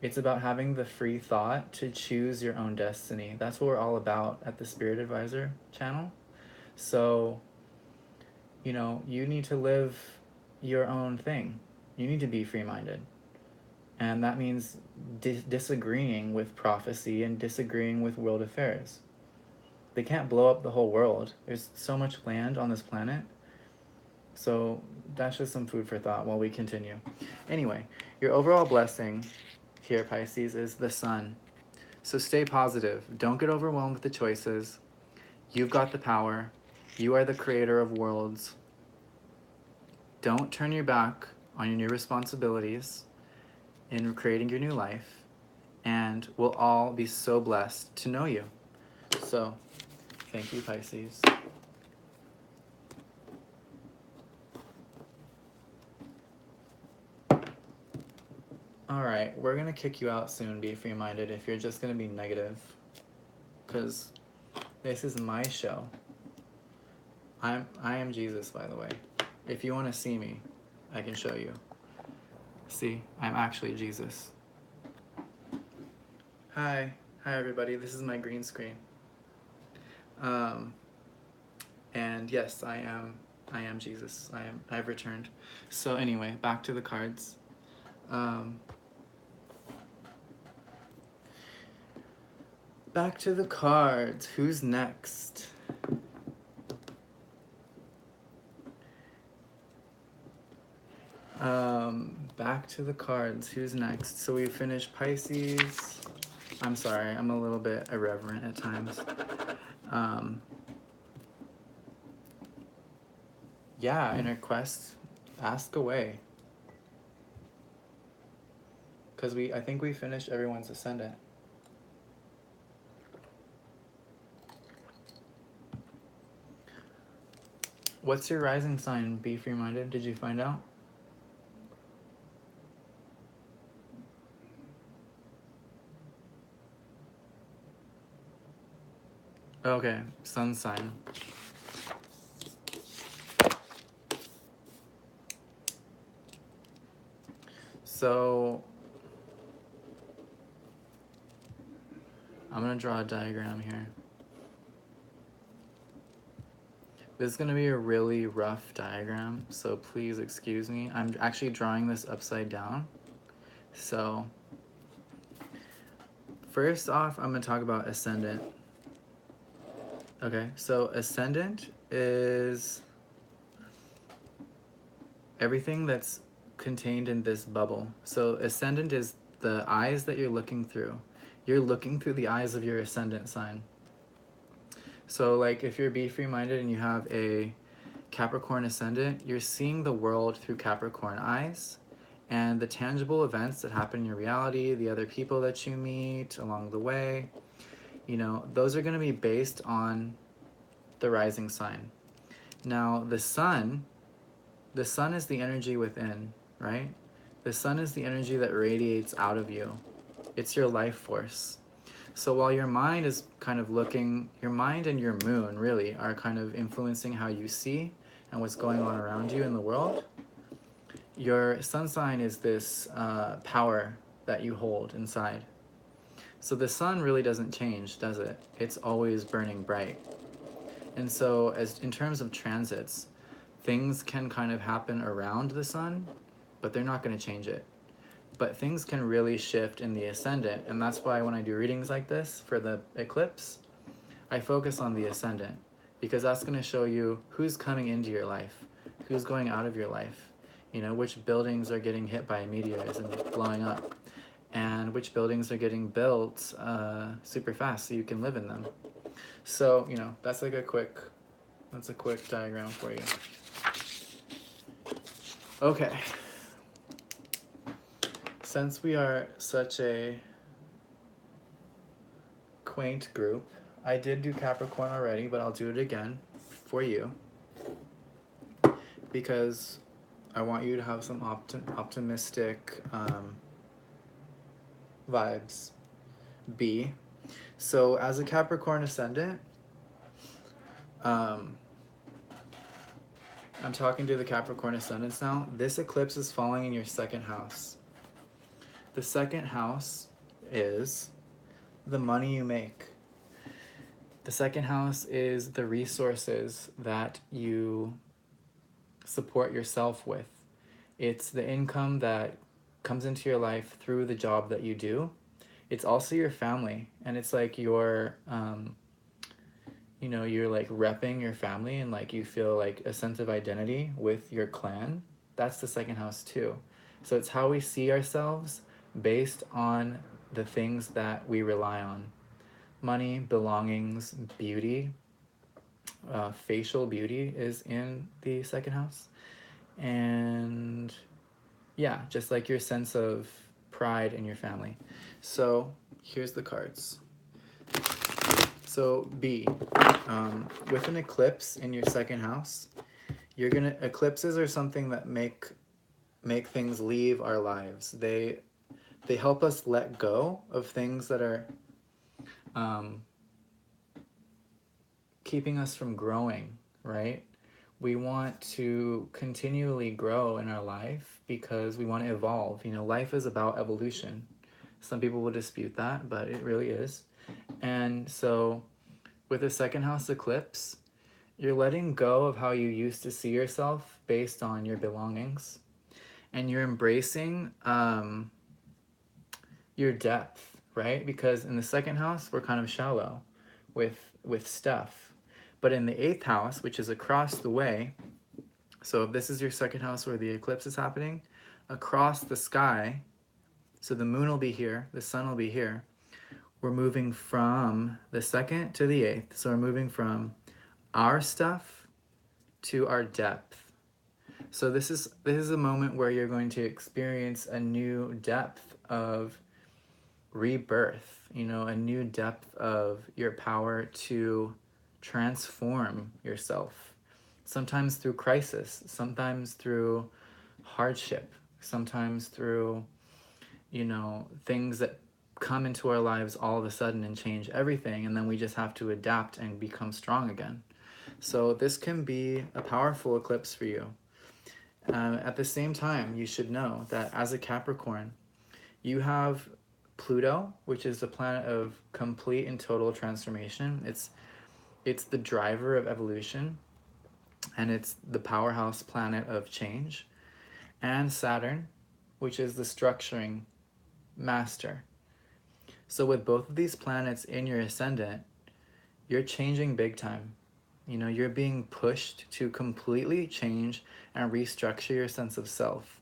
It's about having the free thought to choose your own destiny. That's what we're all about at the Spirit Advisor channel. So, you know, you need to live your own thing. You need to be free-minded. And that means disagreeing with prophecy and disagreeing with world affairs. They can't blow up the whole world. There's so much land on this planet. So that's just some food for thought while we continue. Anyway, your overall blessing here, Pisces, is the sun. So stay positive. Don't get overwhelmed with the choices. You've got the power. You are the creator of worlds. Don't turn your back on your new responsibilities in creating your new life. And we'll all be so blessed to know you. So, thank you, Pisces. All right, we're gonna kick you out soon, Be Free-Minded, if you're just gonna be negative. Because this is my show. I am Jesus, by the way. If you want to see me, I can show you. See, I'm actually Jesus. Hi everybody. This is my green screen. And yes, I am Jesus. I've returned. So anyway, back to the cards. Back to the cards. Who's next? Back to the cards. Who's next? So we finished Pisces. I'm sorry, I'm a little bit irreverent at times. Yeah, in our quest, ask away. Because I think we finished everyone's ascendant. What's your rising sign, Be Free-Minded? Did you find out? Okay, sun sign. So, I'm gonna draw a diagram here. This is gonna be a really rough diagram, so please excuse me. I'm actually drawing this upside down. So, first off, I'm gonna talk about ascendant. Okay, so ascendant is everything that's contained in this bubble. So ascendant is the eyes that you're looking through. You're looking through the eyes of your ascendant sign. So like if you're Be Free-Minded and you have a Capricorn ascendant, you're seeing the world through Capricorn eyes, And the tangible events that happen in your reality, the other people that you meet along the way, you know, those are going to be based on the rising sign. Now, the sun is the energy within, right? The sun is the energy that radiates out of you. It's your life force. So while your mind is kind of looking, your mind and your moon really are kind of influencing how you see and what's going on around you in the world. Your sun sign is this power that you hold inside. So the sun really doesn't change, does it? It's always burning bright. And so as in terms of transits, things can kind of happen around the sun, but they're not going to change it. But things can really shift in the ascendant, and that's why when I do readings like this for the eclipse, I focus on the ascendant, because that's going to show you who's coming into your life, who's going out of your life, you know, which buildings are getting hit by meteors and blowing up, and which buildings are getting built super fast so you can live in them. So, you know, that's like a quick diagram for you. Okay. Since we are such a quaint group, I did do Capricorn already, but I'll do it again for you because I want you to have some optimistic vibes. B. So as a Capricorn ascendant, I'm talking to the Capricorn ascendants now. This eclipse is falling in your second house. The second house is the money you make. The second house is the resources that you support yourself with. It's the income that comes into your life through the job that you do. It's also your family, and it's like your you know, you're like repping your family, and like you feel like a sense of identity with your clan. That's the second house too. So it's how we see ourselves based on the things that we rely on. Money, belongings, beauty, facial beauty is in the second house. And yeah, just like your sense of pride in your family. So here's the cards. So B, with an eclipse in your second house, eclipses are something that make things leave our lives. They help us let go of things that are keeping us from growing, right? We want to continually grow in our life because we want to evolve. You know, life is about evolution. Some people will dispute that, but it really is. And so with a second house eclipse, you're letting go of how you used to see yourself based on your belongings. And you're embracing your depth, right? Because in the second house, we're kind of shallow with stuff. But in the eighth house, which is across the way, so if this is your second house where the eclipse is happening, across the sky, so the moon will be here, the sun will be here, we're moving from the second to the eighth. So we're moving from our stuff to our depth. So this is a moment where you're going to experience a new depth of rebirth, you know, a new depth of your power to transform yourself. Sometimes through crisis, sometimes through hardship, sometimes through, you know, things that come into our lives all of a sudden and change everything, and then we just have to adapt and become strong again. So this can be a powerful eclipse for you. At the same time, you should know that as a Capricorn, you have Pluto, which is the planet of complete and total transformation. It's the driver of evolution, and it's the powerhouse planet of change. And Saturn, which is the structuring master. So with both of these planets in your ascendant, you're changing big time. You know, you're being pushed to completely change and restructure your sense of self.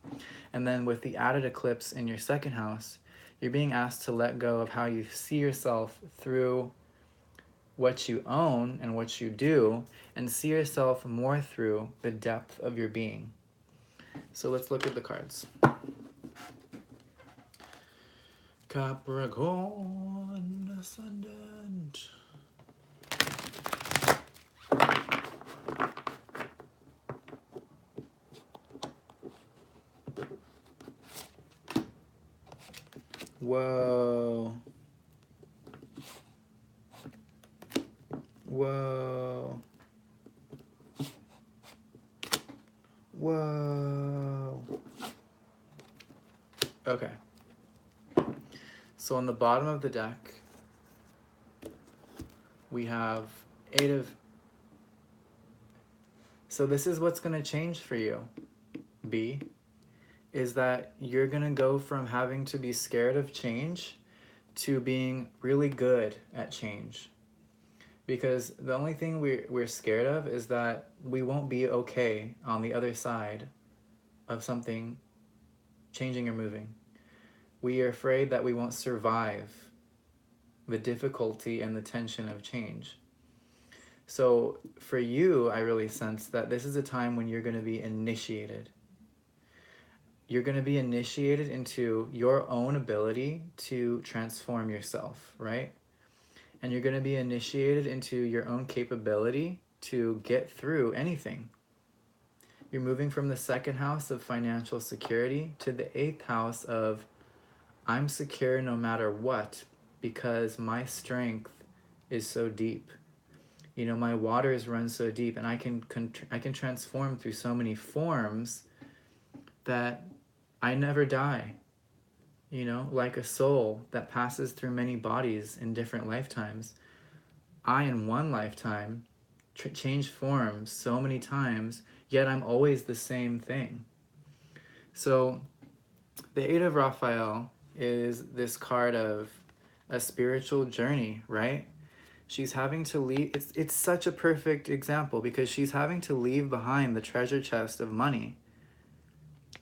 And then with the added eclipse in your second house, you're being asked to let go of how you see yourself through what you own and what you do, and see yourself more through the depth of your being. So let's look at the cards. Capricorn ascendant. Whoa. Whoa. Whoa. Okay. So on the bottom of the deck, we have 8 of... So this is what's going to change for you, B, is that you're going to go from having to be scared of change to being really good at change. Because the only thing we're scared of is that we won't be okay on the other side of something changing or moving. We are afraid that we won't survive the difficulty and the tension of change. So for you, I really sense that this is a time when you're going to be initiated. You're going to be initiated into your own ability to transform yourself, right? And you're going to be initiated into your own capability to get through anything. You're moving from the 2nd house of financial security to the 8th house of I'm secure no matter what because my strength is so deep. You know, my waters run so deep, and I can transform through so many forms that I never die. You know, like a soul that passes through many bodies in different lifetimes. I, in one lifetime, change forms so many times, yet I'm always the same thing. So the 8 of Raphael is this card of a spiritual journey, right? She's having to leave. It's such a perfect example because she's having to leave behind the treasure chest of money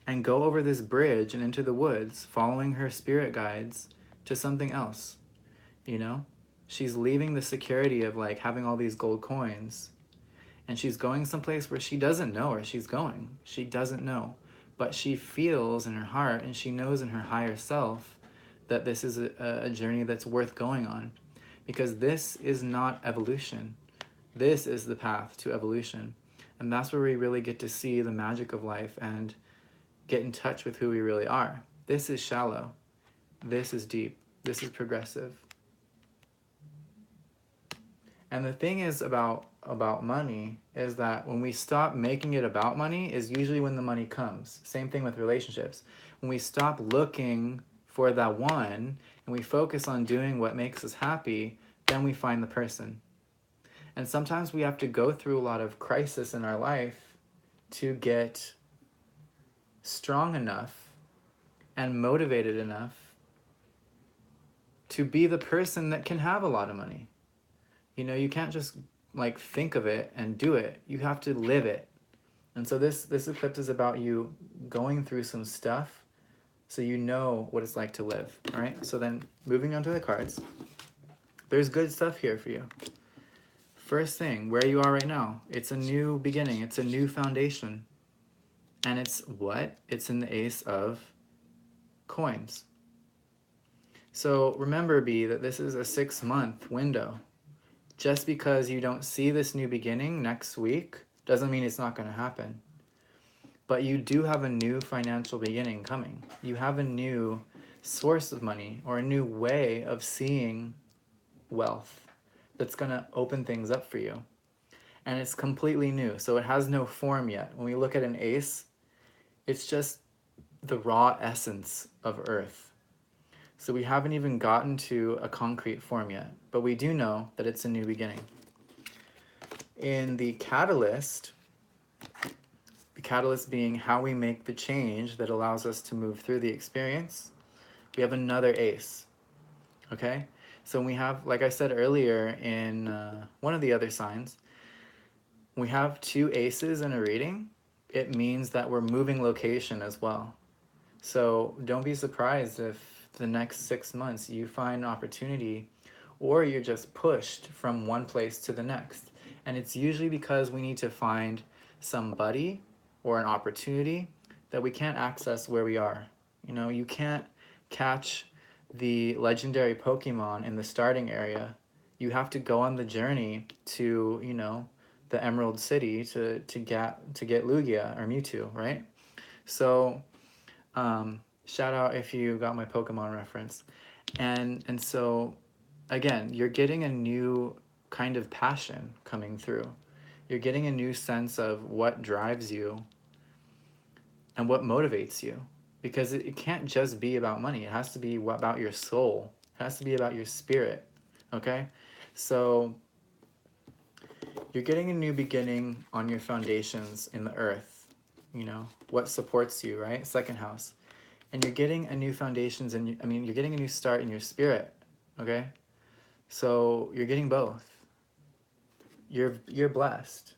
and go over this bridge and into the woods, following her spirit guides to something else, you know? She's leaving the security of like having all these gold coins, and she's going someplace where she doesn't know where she's going. She doesn't know, but she feels in her heart and she knows in her higher self that this is a journey that's worth going on, because this is not evolution. This is the path to evolution. And that's where we really get to see the magic of life and get in touch with who we really are. This is shallow. This is deep. This is progressive. And the thing is about money is that when we stop making it about money is usually when the money comes. Same thing with relationships. When we stop looking for that one and we focus on doing what makes us happy, then we find the person. And sometimes we have to go through a lot of crisis in our life to get strong enough and motivated enough to be the person that can have a lot of money. You know, you can't just like think of it and do it. You have to live it. And so this eclipse is about you going through some stuff so you know what it's like to live. All right. So then moving on to the cards, there's good stuff here for you. First thing, where you are right now, it's a new beginning. It's a new foundation. And it's what? It's in the Ace of Coins. So remember, B, that this is a 6-month window. Just because you don't see this new beginning next week doesn't mean it's not going to happen. But you do have a new financial beginning coming. You have a new source of money or a new way of seeing wealth that's going to open things up for you. And it's completely new. So it has no form yet. When we look at an ace, it's just the raw essence of earth. So we haven't even gotten to a concrete form yet, but we do know that it's a new beginning. In the catalyst being how we make the change that allows us to move through the experience, we have another ace, okay? So we have, like I said earlier in one of the other signs, we have 2 aces in a reading. It means that we're moving location as well. So don't be surprised if the next 6 months you find opportunity or you're just pushed from one place to the next. And it's usually because we need to find somebody or an opportunity that we can't access where we are. You know, you can't catch the legendary Pokemon in the starting area, you have to go on the journey to, you know, the Emerald City to get Lugia or Mewtwo, right? So, shout out if you got my Pokemon reference. And so again, you're getting a new kind of passion coming through. You're getting a new sense of what drives you and what motivates you, because it can't just be about money. It has to be about your soul. It has to be about your spirit. Okay? So you're getting a new beginning on your foundations in the earth. You know, what supports you, right? Second house. And you're getting a new foundations and you're getting a new start in your spirit. Okay? So you're getting both. You're blessed.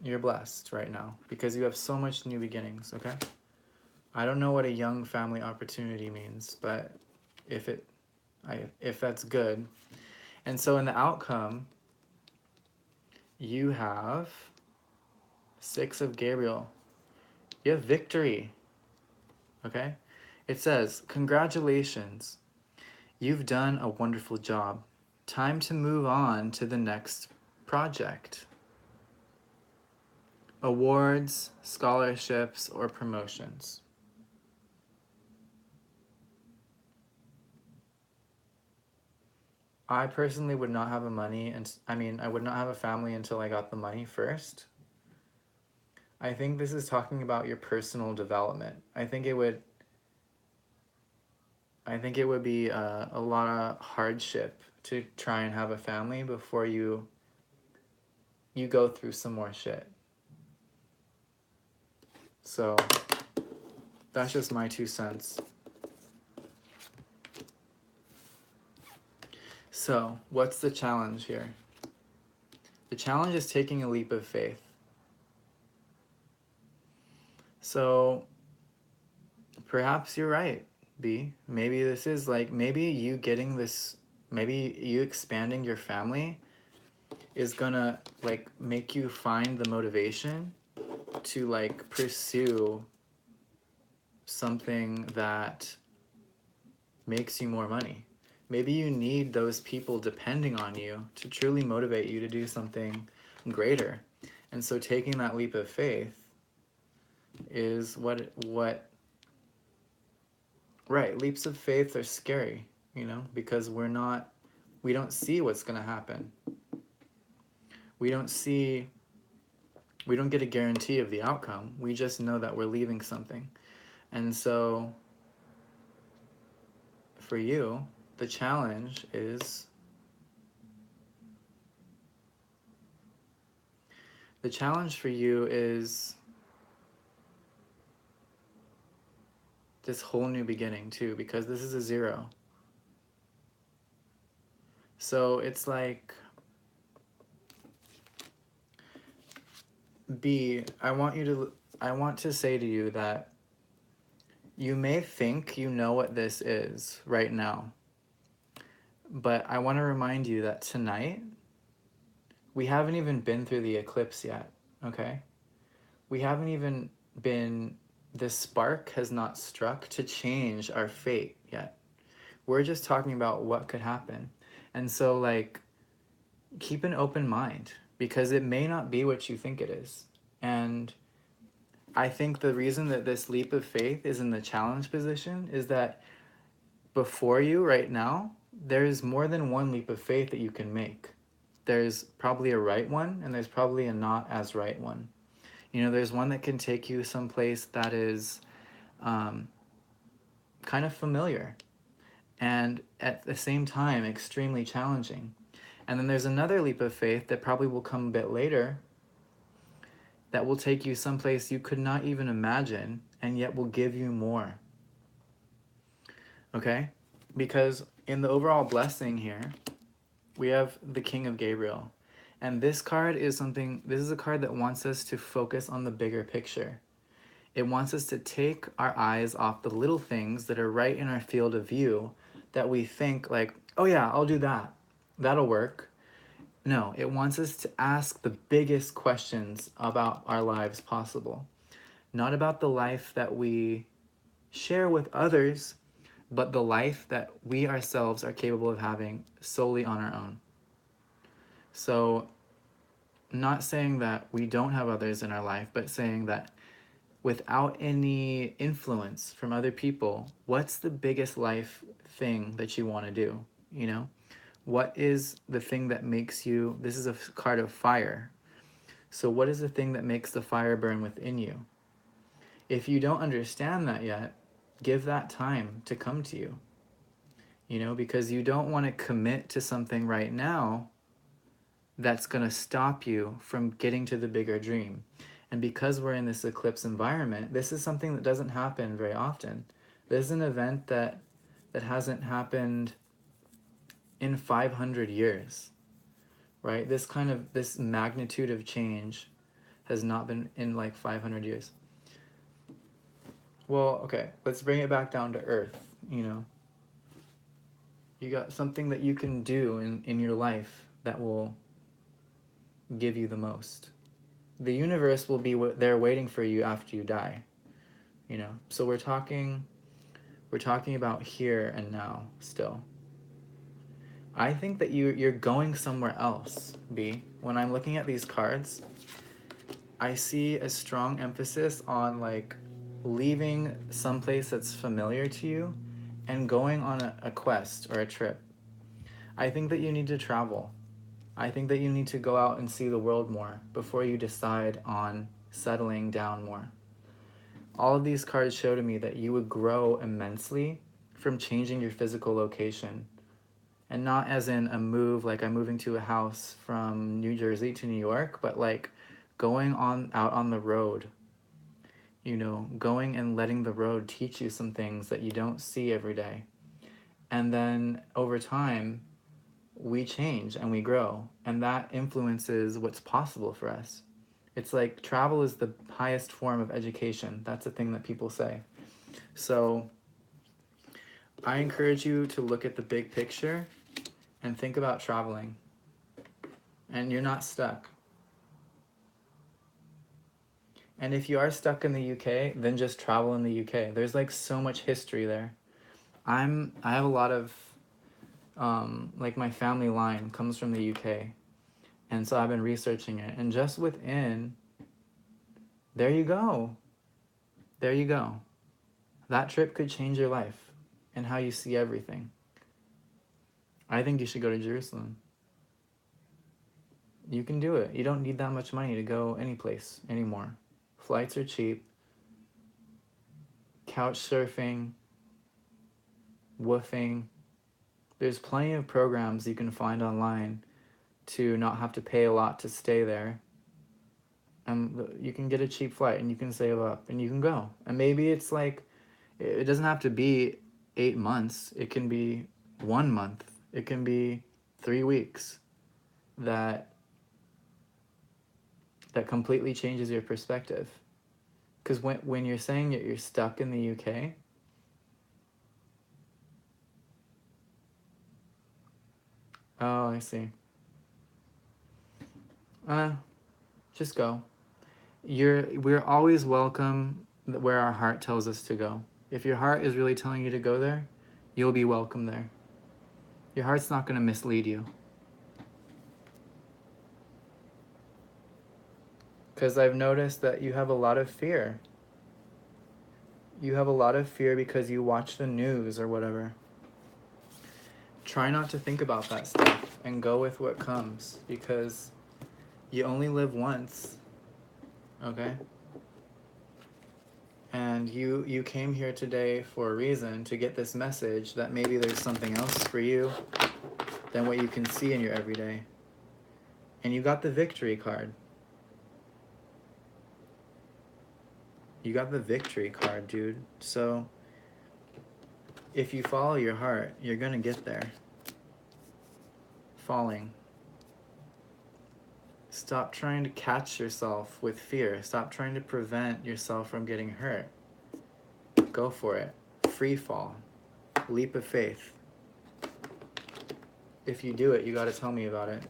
You're blessed right now because you have so much new beginnings, okay? I don't know what a young family opportunity means, but if that's good. And so in the outcome, you have 6 of Gabriel. You have victory, okay? It says, "Congratulations. You've done a wonderful job. Time to move on to the next project. Awards, scholarships, or promotions." I personally would not have a money, and I would not have a family until I got the money first. I think this is talking about your personal development. I think it would be a lot of hardship to try and have a family before you go through some more shit. So that's just my 2 cents. So what's the challenge here? The challenge is taking a leap of faith. So perhaps you're right, B. Maybe this is like, maybe you expanding your family is gonna like make you find the motivation to like pursue something that makes you more money. Maybe you need those people depending on you to truly motivate you to do something greater. And so taking that leap of faith is what right, leaps of faith are scary, you know, because we don't see what's going to happen. We don't get a guarantee of the outcome. We just know that we're leaving something. And so for you, the challenge is this whole new beginning too, because this is a 0. So it's like, B, I want to say to you that you may think you know what this is right now, but I want to remind you that tonight, we haven't even been through the eclipse yet, okay? We haven't even been, the spark has not struck to change our fate yet. We're just talking about what could happen. And so, like, keep an open mind, because it may not be what you think it is. And I think the reason that this leap of faith is in the challenge position is that before you right now, there's more than one leap of faith that you can make. There's probably a right one, and there's probably a not as right one. You know, there's one that can take you someplace that is kind of familiar and at the same time extremely challenging. And then there's another leap of faith that probably will come a bit later that will take you someplace you could not even imagine and yet will give you more. Okay? Because in the overall blessing here, we have the King of Gabriel. And this is a card that wants us to focus on the bigger picture. It wants us to take our eyes off the little things that are right in our field of view that we think like, oh yeah, I'll do that. That'll work. No, it wants us to ask the biggest questions about our lives possible. Not about the life that we share with others, but the life that we ourselves are capable of having solely on our own. So, not saying that we don't have others in our life, but saying that without any influence from other people, what's the biggest life thing that you want to do? You know, what is the thing that makes you, this is a card of fire. So, what is the thing that makes the fire burn within you? If you don't understand that yet, give that time to come to you. You know, because you don't want to commit to something right now that's going to stop you from getting to the bigger dream. And because we're in this eclipse environment, this is something that doesn't happen very often. This is an event that hasn't happened in 500 years, right? This magnitude of change has not been in like 500 years. Well, okay, let's bring it back down to earth, you know. You got something that you can do in your life that will give you the most. The universe will be there waiting for you after you die, you know. So we're talking about here and now still. I think that you're going somewhere else, B. When I'm looking at these cards, I see a strong emphasis on like leaving someplace that's familiar to you and going on a quest or a trip. I think that you need to travel. I think that you need to go out and see the world more before you decide on settling down more. All of these cards show to me that you would grow immensely from changing your physical location. And not as in a move, like I'm moving to a house from New Jersey to New York, but like going out on the road, you know, going and letting the road teach you some things that you don't see every day. And then over time, we change and we grow, and that influences what's possible for us. It's like travel is the highest form of education. That's a thing that people say. So I encourage you to look at the big picture and think about traveling. And you're not stuck. And if you are stuck in the UK, then just travel in the UK. There's like so much history there. I have a lot of like my family line comes from the UK. And so I've been researching it. And just within, there you go. There you go. That trip could change your life and how you see everything. I think you should go to Jerusalem. You can do it. You don't need that much money to go any place anymore. Flights are cheap. Couch surfing, woofing. There's plenty of programs you can find online to not have to pay a lot to stay there. And you can get a cheap flight and you can save up and you can go. And maybe it's like, it doesn't have to be 8 months. It can be 1 month. It can be 3 weeks. That completely changes your perspective. Because when you're saying that you're stuck in the UK, oh, I see. Just go. We're always welcome where our heart tells us to go. If your heart is really telling you to go there, you'll be welcome there. Your heart's not going to mislead you. Because I've noticed that you have a lot of fear. You have a lot of fear because you watch the news or whatever. Try not to think about that stuff and go with what comes, because you only live once, okay? And you came here today for a reason, to get this message that maybe there's something else for you than what you can see in your everyday. And you got the victory card. You got the victory card, dude. So if you follow your heart, you're gonna get there. Falling. Stop trying to catch yourself with fear. Stop trying to prevent yourself from getting hurt. Go for it. Free fall. Leap of faith. If you do it, you gotta tell me about it.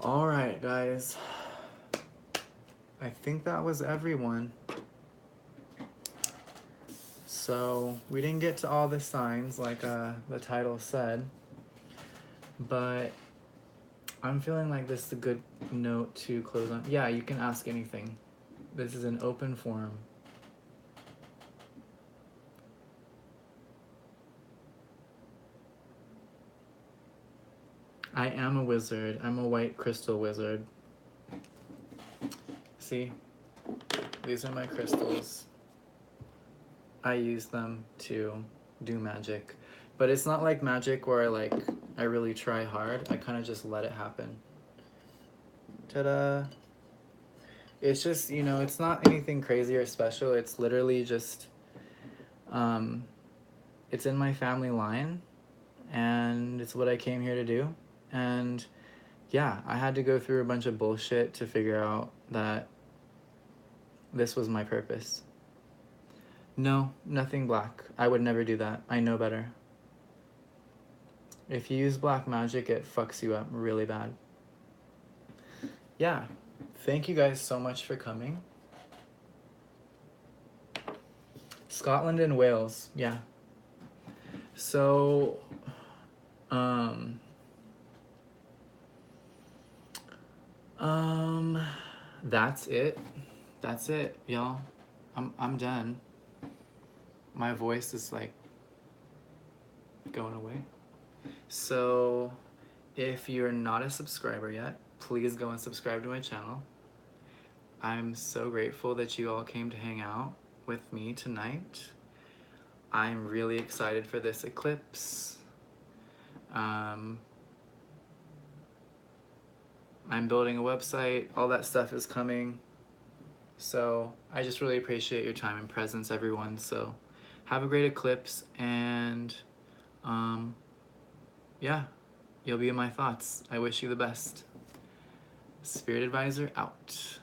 All right, guys. I think that was everyone. So we didn't get to all the signs like the title said, but I'm feeling like this is a good note to close on. Yeah, you can ask anything. This is an open forum. I am a wizard. I'm a white crystal wizard. See? These are my crystals. I use them to do magic. But it's not like magic where I really try hard. I kind of just let it happen. Ta-da! It's just, it's not anything crazy or special. It's literally just, it's in my family line, and it's what I came here to do. And yeah, I had to go through a bunch of bullshit to figure out that this was my purpose. No, nothing black. I would never do that. I know better. If you use black magic, it fucks you up really bad. Yeah. Thank you guys so much for coming. Scotland and Wales. Yeah. So, that's it. That's it, y'all. I'm done. My voice is like going away. So, if you're not a subscriber yet, please go and subscribe to my channel. I'm so grateful that you all came to hang out with me tonight. I'm really excited for this eclipse. I'm building a website. All that stuff is coming. So I just really appreciate your time and presence, everyone. So have a great eclipse, and yeah, you'll be in my thoughts. I wish you the best. Spirit Advisor out.